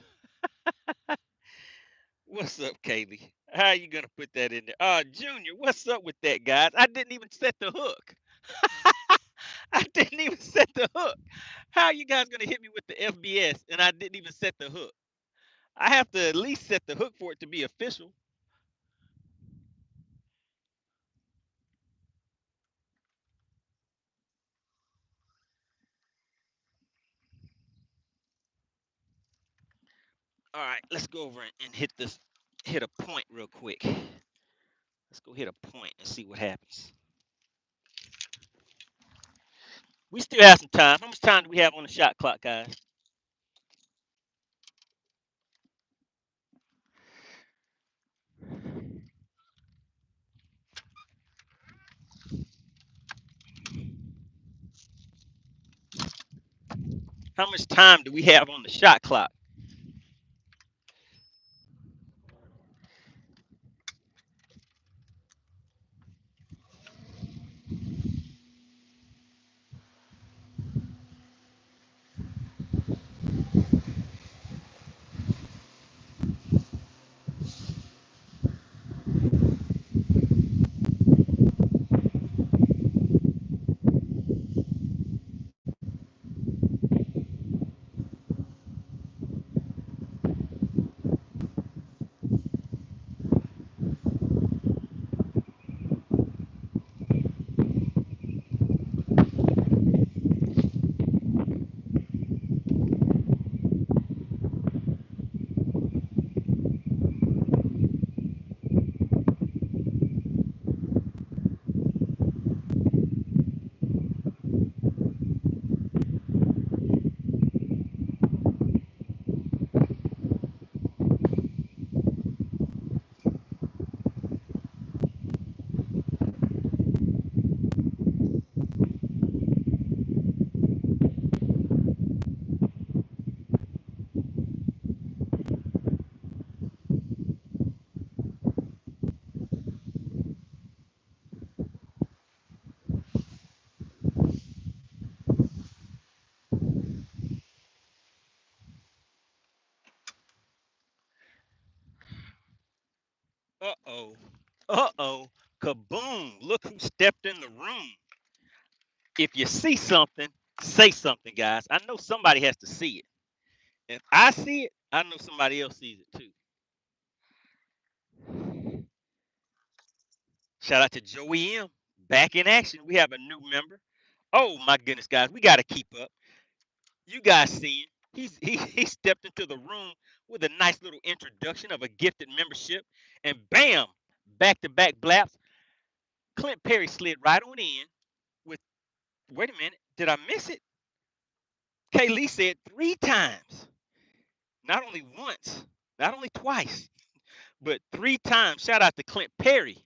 What's up, Kaylee? How you gonna put that in there? Junior, what's up with that, guys? I didn't even set the hook. I didn't even set the hook. How are you guys gonna hit me with the FBS and I didn't even set the hook? I have to at least set the hook for it to be official. All right, let's go over and hit a point real quick. Let's go hit a point and see what happens. We still have some time. How much time do we have on the shot clock, guys? How much time do we have on the shot clock? Uh-oh. Uh-oh. Kaboom. Look who stepped in the room. If you see something, say something, guys. I know somebody has to see it. If I see it, I know somebody else sees it too. Shout out to Joey M. Back in action. We have a new member. Oh my goodness, guys. We got to keep up. You guys see him. He stepped into the room with a nice little introduction of a gifted membership. And bam, back-to-back blaps. Clint Perry slid right on in with, wait a minute, did I miss it? Kaylee said 3 times. Not only once, not only twice, but 3 times. Shout out to Clint Perry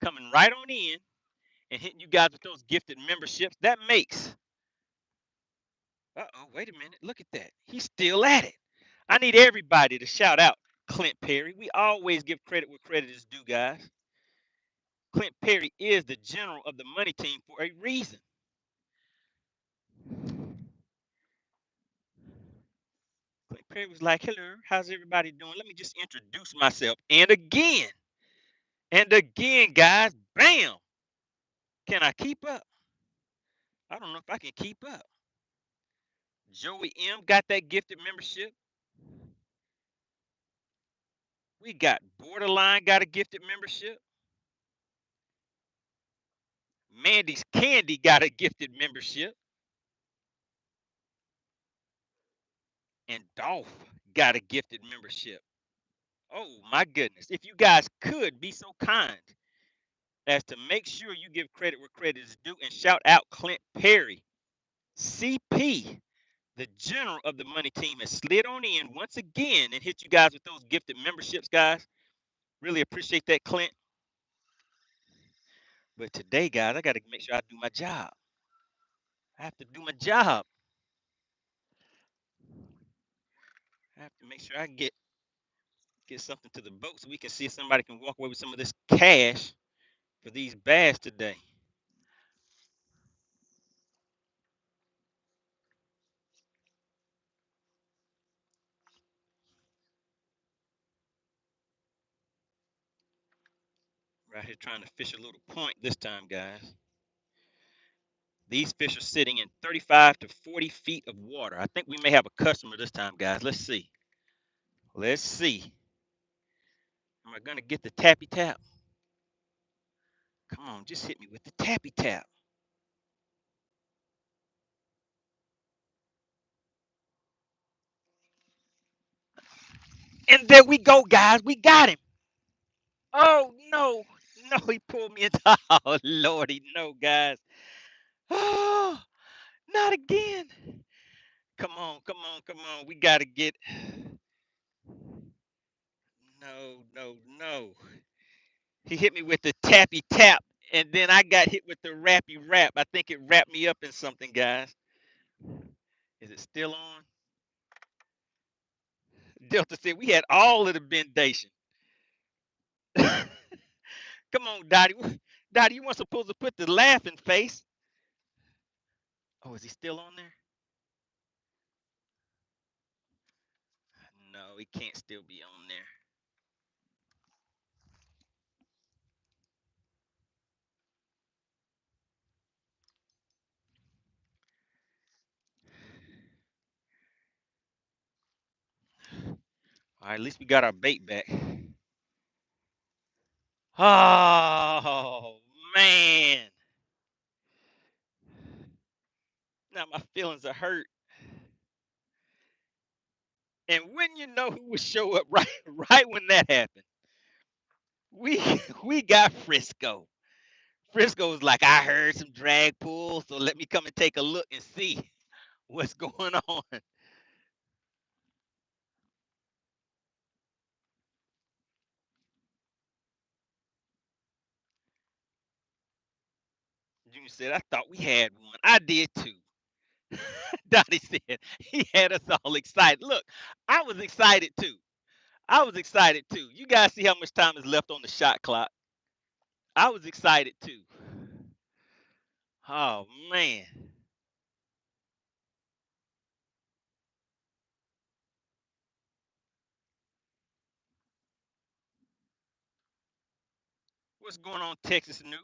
coming right on in and hitting you guys with those gifted memberships. That makes, uh-oh, wait a minute. Look at that. He's still at it. I need everybody to shout out Clint Perry. We always give credit where credit is due, guys. Clint Perry is the general of the money team for a reason. Clint Perry was like, hello, how's everybody doing? Let me just introduce myself. And again, guys, bam. Can I keep up? I don't know if I can keep up. Joey M got that gifted membership. We got Borderline got a gifted membership. Mandy's Candy got a gifted membership. And Dolph got a gifted membership. Oh my goodness. If you guys could be so kind as to make sure you give credit where credit is due and shout out Clint Perry. CP, the general of the money team, has slid on in once again and hit you guys with those gifted memberships, guys. Really appreciate that, Clint. But today, guys, I got to make sure I do my job. I have to do my job. I have to make sure I get something to the boat so we can see if somebody can walk away with some of this cash for these bass today. Right here trying to fish a little point this time, guys. These fish are sitting in 35 to 40 feet of water. I think we may have a customer this time, guys. Let's see. Let's see. Am I going to get the tappy tap? Come on, just hit me with the tappy tap. And there we go, guys. We got him. Oh, no. No, he pulled me into. Oh, Lordy, no, guys. Oh, not again. Come on, come on, come on. We got to get. No, no, no. He hit me with the tappy tap, and then I got hit with the rappy rap. I think it wrapped me up in something, guys. Is it still on? Delta said we had all of the bendation. Come on, Dottie. Dottie, you weren't supposed to put the laughing face. Oh, is he still on there? No, he can't still be on there. All right, at least we got our bait back. Oh, man. Now my feelings are hurt. And when you know who would show up right when that happened, we we got Frisco. Frisco was like, I heard some drag pulls, so let me come and take a look and see what's going on. Junior said, I thought we had one. I did too. Donnie said he had us all excited. Look, I was excited too. I was excited too. You guys see how much time is left on the shot clock. I was excited too. Oh man. What's going on, Texas New?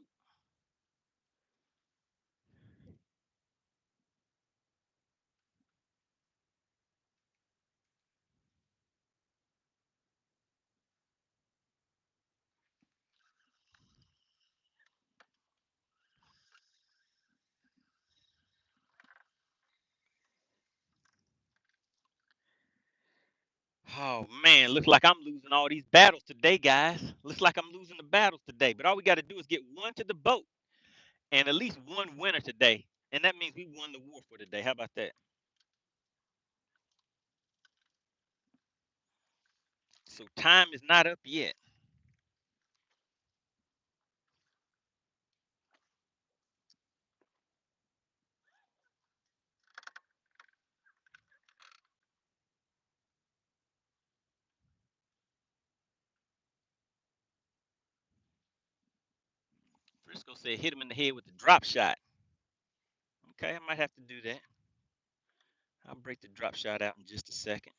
Oh man, looks like I'm losing all these battles today, guys. Looks like I'm losing the battles today. But all we got to do is get one to the boat and at least one winner today. And that means we won the war for today. How about that? So time is not up yet. Frisco said hit him in the head with the drop shot. Okay, I might have to do that. I'll break the drop shot out in just a second.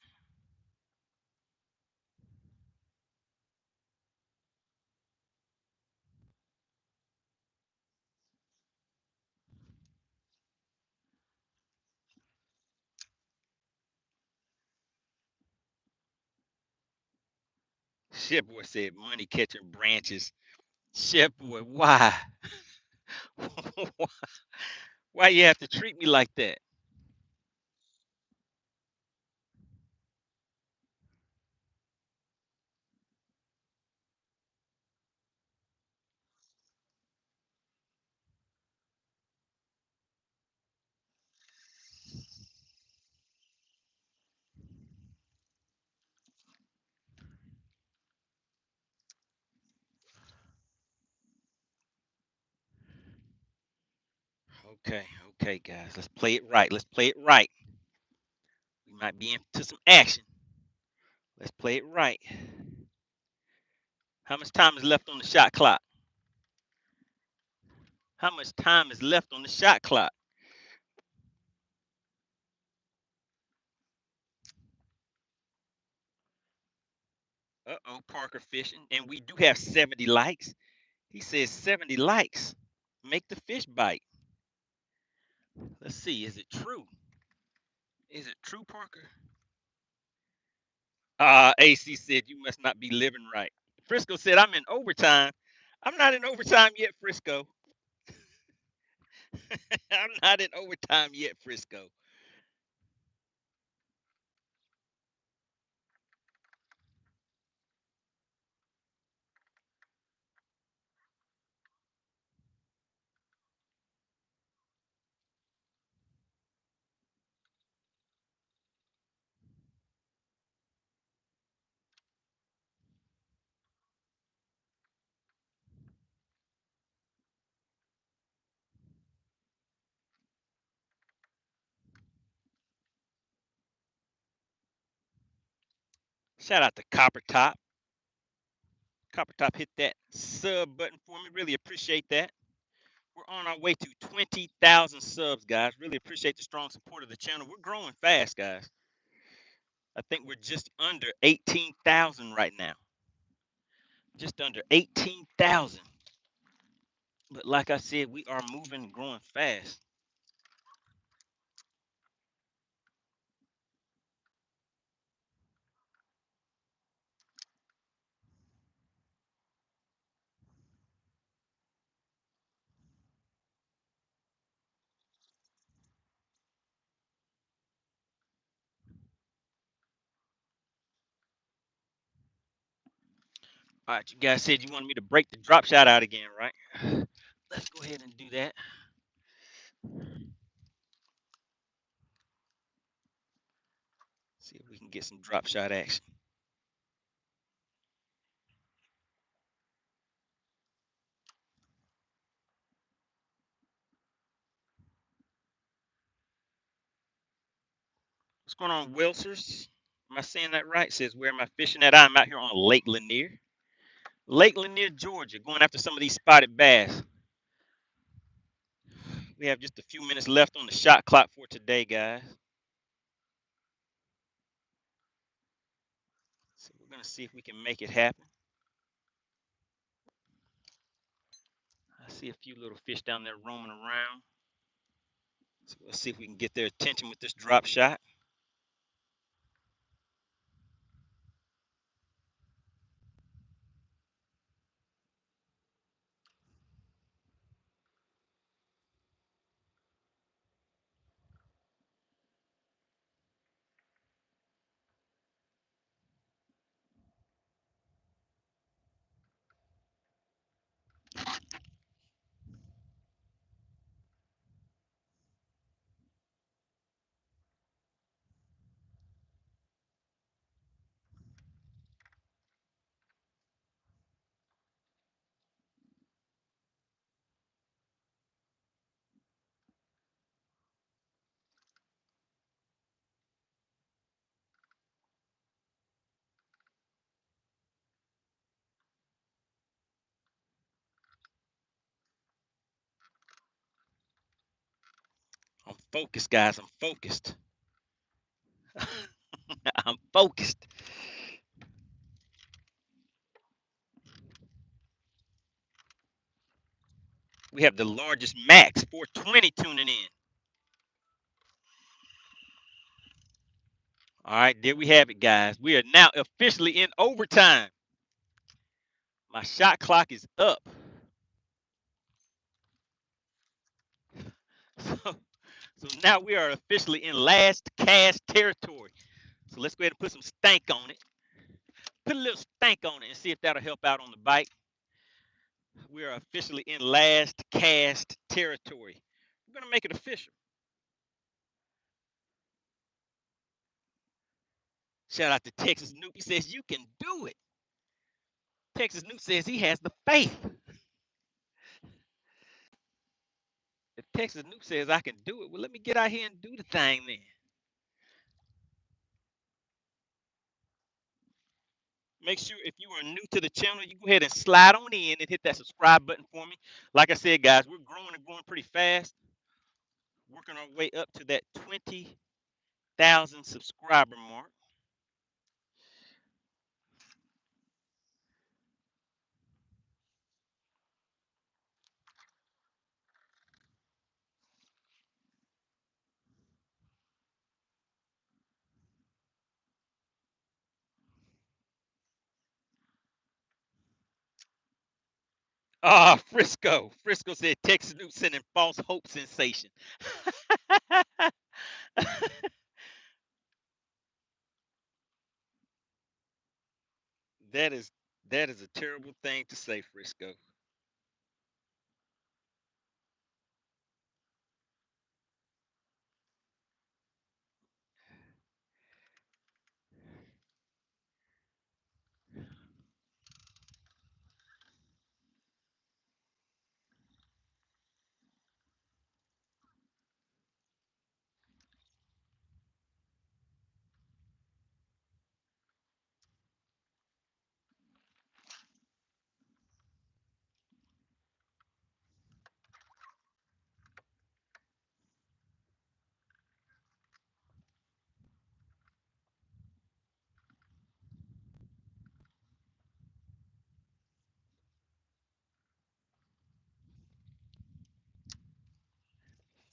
Chef boy said money catching branches. Chef boy, why? Why you have to treat me like that? Okay, guys. Let's play it right. Let's play it right. We might be into some action. Let's play it right. How much time is left on the shot clock? How much time is left on the shot clock? Uh-oh, Parker fishing. And we do have 70 likes. He says 70 likes. Make the fish bite. Let's see. Is it true? Is it true, Parker? AC said you must not be living right. Frisco said I'm in overtime. I'm not in overtime yet, Frisco. I'm not in overtime yet, Frisco. Shout out to Copper Top. Copper Top hit that sub button for me. Really appreciate that. We're on our way to 20,000 subs, guys. Really appreciate the strong support of the channel. We're growing fast, guys. I think we're just under 18,000 right now. Just under 18,000. But like I said, we are moving, growing fast. All right, you guys said you wanted me to break the drop shot out again, right? Let's go ahead and do that. See if we can get some drop shot action. What's going on, Wilsers? Am I saying that right? Says, where am I fishing at? I'm out here on Lake Lanier. Lake Lanier, Georgia, going after some of these spotted bass. We have just a few minutes left on the shot clock for today, guys. So we're going to see if we can make it happen. I see a few little fish down there roaming around. So let's see if we can get their attention with this drop shot. I'm focused, guys. I'm focused. I'm focused. We have the largest max, 420 tuning in. All right, there we have it, guys. We are now officially in overtime. My shot clock is up. So now we are officially in last cast territory. So let's go ahead and put some stank on it. Put a little stank on it and see if that'll help out on the bite. We are officially in last cast territory. We're going to make it official. Shout out to Texas Noob. He says, you can do it. Texas Noob says he has the faith. Texas Noob says I can do it. Well, let me get out here and do the thing then. Make sure if you are new to the channel, you go ahead and slide on in and hit that subscribe button for me. Like I said, guys, we're growing and growing pretty fast. Working our way up to that 20,000 subscriber mark. Ah, Frisco. Frisco said Texas Noob sending false hope sensation. That is a terrible thing to say, Frisco.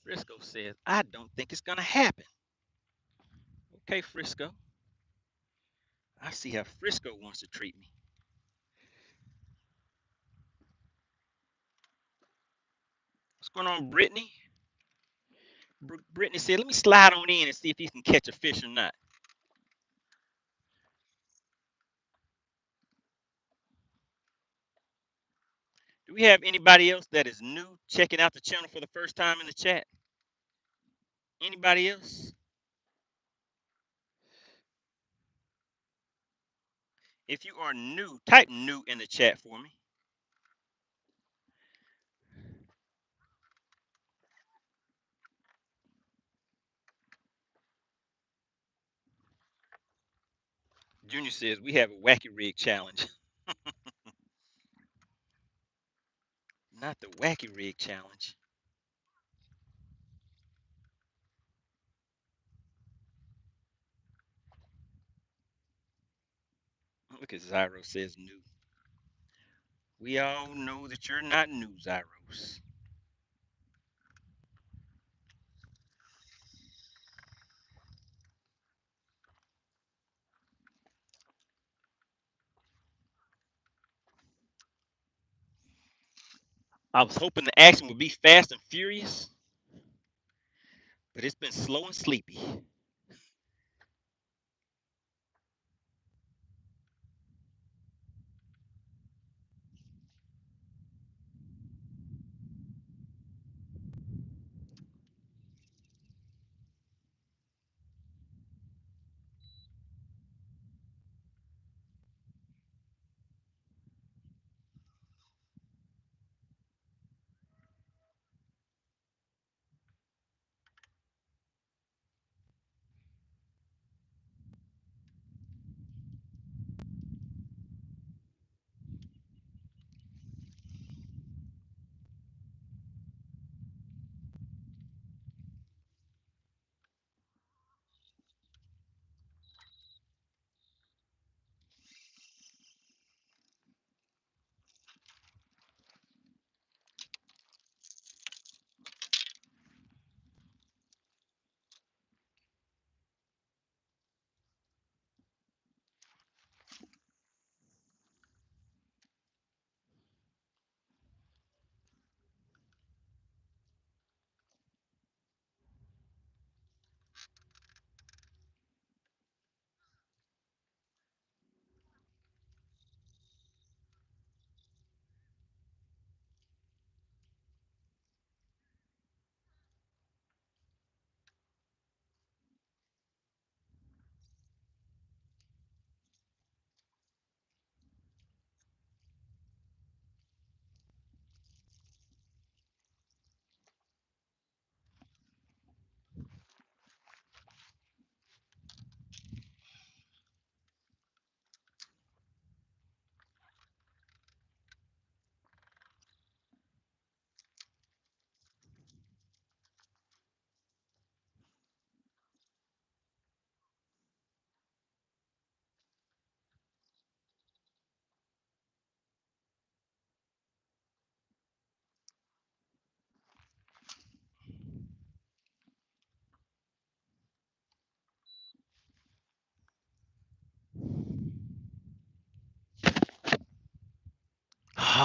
Frisco says, I don't think it's going to happen. Okay, Frisco. I see how Frisco wants to treat me. What's going on, Brittany? Brittany said, let me slide on in and see if he can catch a fish or not. Do we have anybody else that is new checking out the channel for the first time in the chat? Anybody else? If you are new, type new in the chat for me. Junior says we have a wacky rig challenge. Not the wacky rig challenge. Look at Zyro says new. We all know that you're not new, Zyros. I was hoping the action would be fast and furious, but it's been slow and sleepy.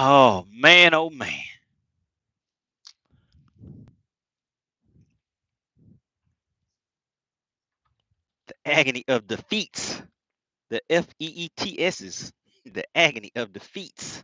Oh man, oh man. The agony of defeats. The FEETSs. The agony of defeats.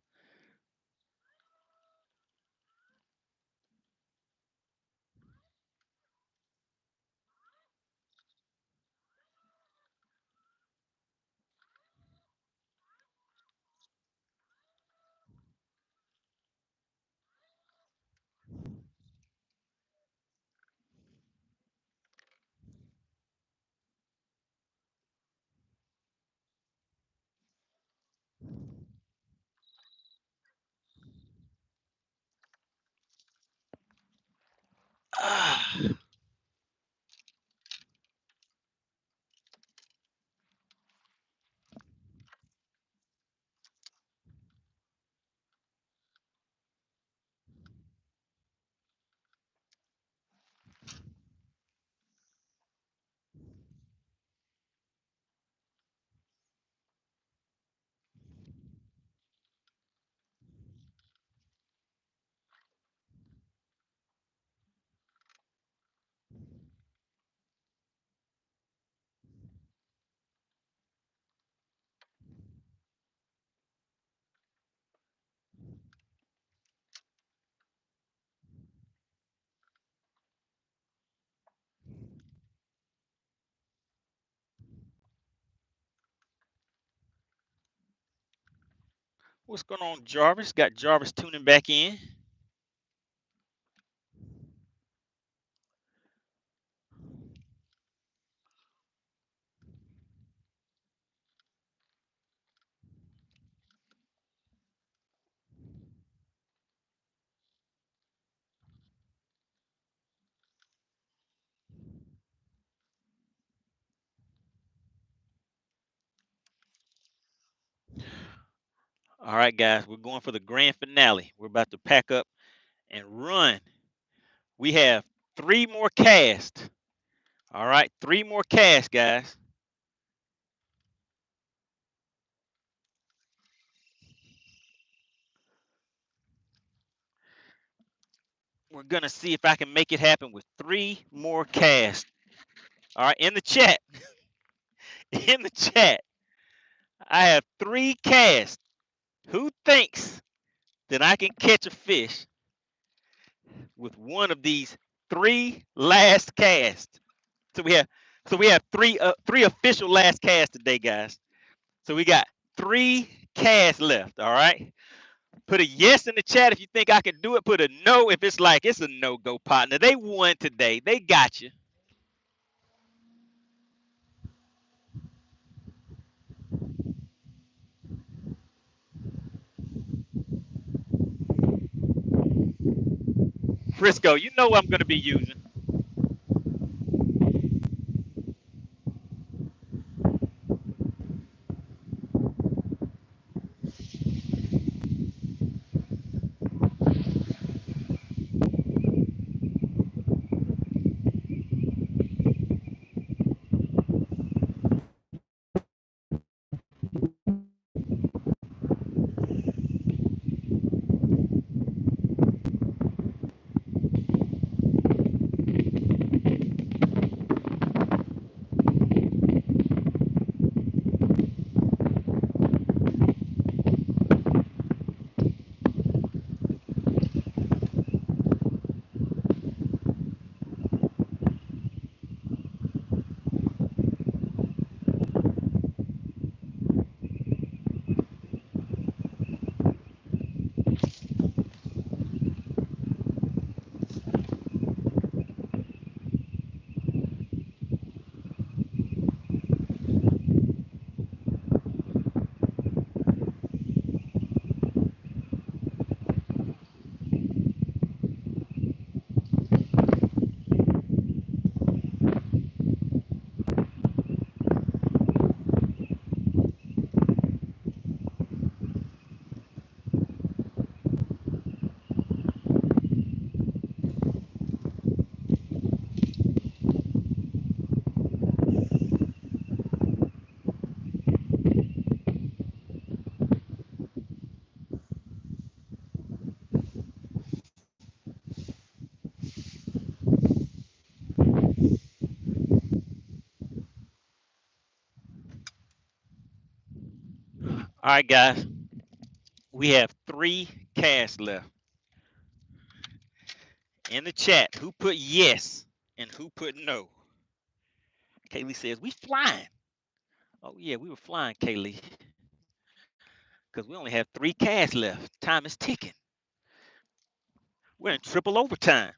What's going on, Jarvis? Got Jarvis tuning back in. All right, guys, we're going for the grand finale. We're about to pack up and run. We have 3 more casts. All right, 3 more casts, guys. We're going to see if I can make it happen with 3 more casts. All right, in the chat. In the chat. I have 3 casts. Who thinks that I can catch a fish with one of these 3 last casts? So we have 3 official last casts today, guys. So we got 3 casts left, all right? Put a yes in the chat if you think I can do it. Put a no if it's like it's a no-go, partner. They won today. They got you. Frisco, you know what I'm going to be using. All right, guys. We have 3 cash left. In the chat, who put yes and who put no? Kaylee says, we flying. Oh, yeah, we were flying, Kaylee. Because we only have 3 cash left. Time is ticking. We're in triple overtime.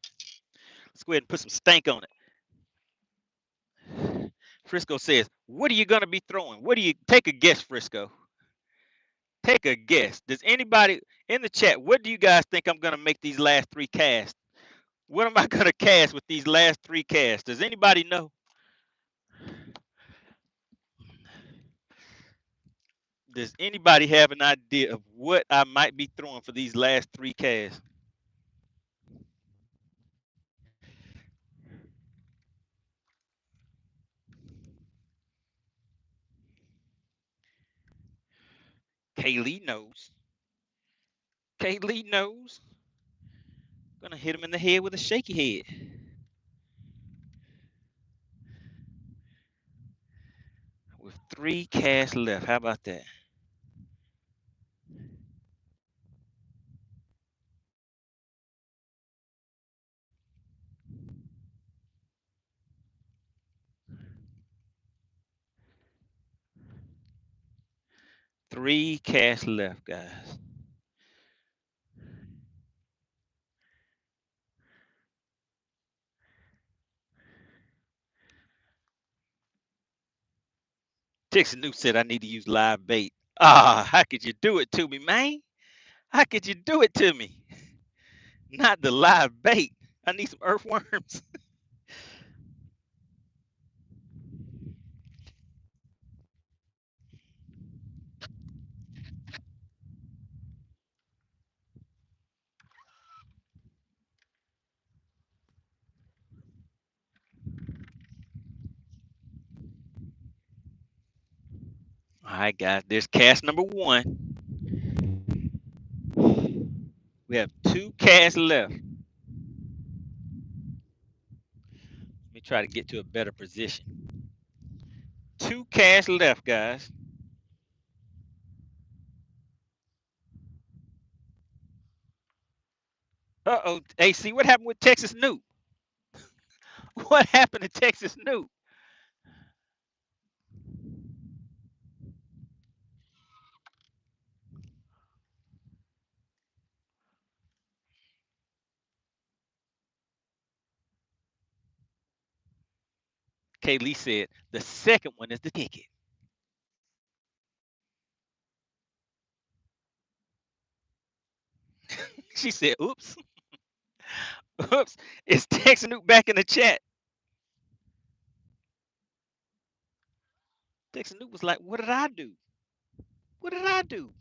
Let's go ahead and put some stank on it. Frisco says, what are you going to be throwing? What do you take a guess, Frisco? Take a guess. Does anybody in the chat, what do you guys think I'm going to make these last 3 casts? What am I going to cast with these last 3 casts? Does anybody know? Does anybody have an idea of what I might be throwing for these last 3 casts? Kaylee knows. Kaylee knows. Gonna hit him in the head with a shaky head. With 3 casts left. How about that? Three casts left, guys. Texas Nuke said I need to use live bait. Ah, how could you do it to me, man? How could you do it to me? Not the live bait. I need some earthworms. All right, guys. There's cast number 1. We have 2 casts left. Let me try to get to a better position. 2 casts left, guys. Uh-oh, AC, what happened with Texas Nuke? What happened to Texas Nuke? Kaylee said, the second one is the ticket. She said, oops. Oops. Is Texas Nuke back in the chat? Texas Nuke was like, what did I do? What did I do?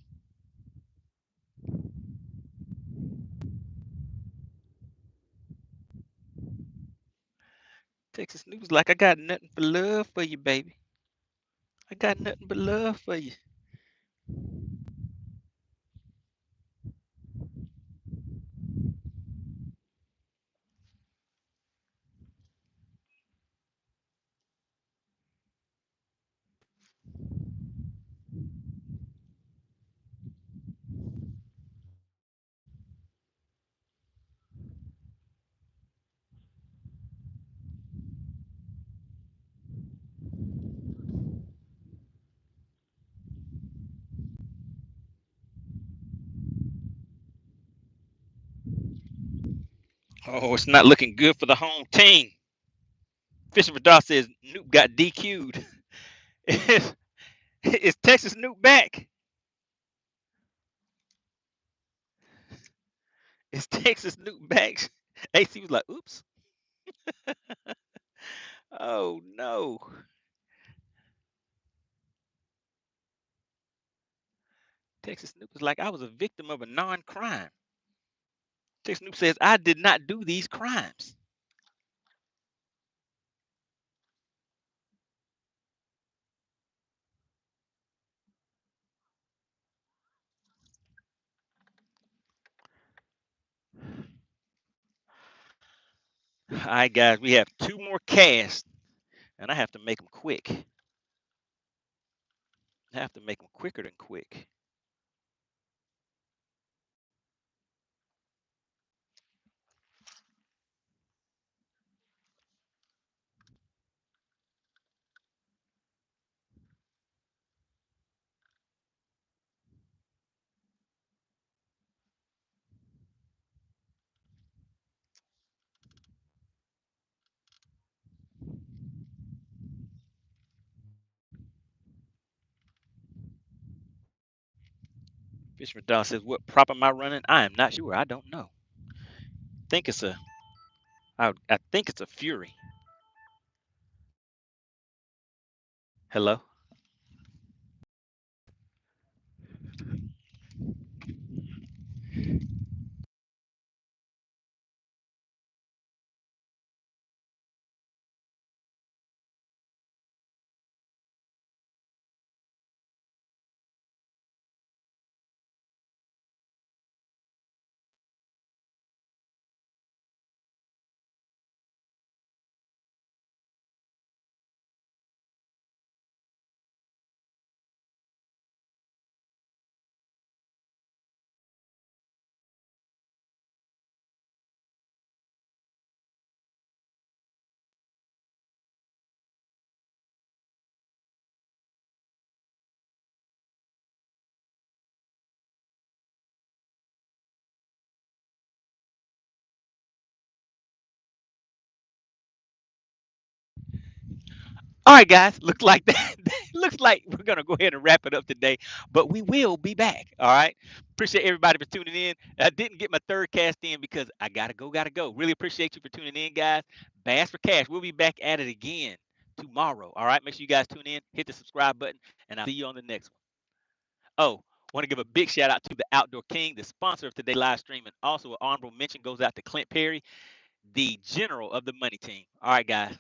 Texas Nuke was like, I got nothing but love for you, baby. I got nothing but love for you. Oh, it's not looking good for the home team. Fisherman Catches says Nuke got DQ'd. Is Texas Nuke back? Is Texas Nuke back? AC was like, oops. Oh, no. Texas Nuke was like, I was a victim of a non-crime. Texas Nuke says, I did not do these crimes. All right, guys, we have 2 more casts, and I have to make them quick. I have to make them quicker than quick. Fisherman Dog says, what prop am I running? I am not sure. I don't know. Think it's a I think it's a Fury. Hello? All right, guys. Looks like that. Looks like we're gonna go ahead and wrap it up today, but we will be back. All right. Appreciate everybody for tuning in. I didn't get my third cast in because I gotta go. Really appreciate you for tuning in, guys. Bass for Cash. We'll be back at it again tomorrow. All right. Make sure you guys tune in, hit the subscribe button, and I'll see you on the next one. Oh, want to give a big shout out to the Outdoor King, the sponsor of today's live stream, and also an honorable mention goes out to Clint Perry, the general of the Money Team. All right, guys.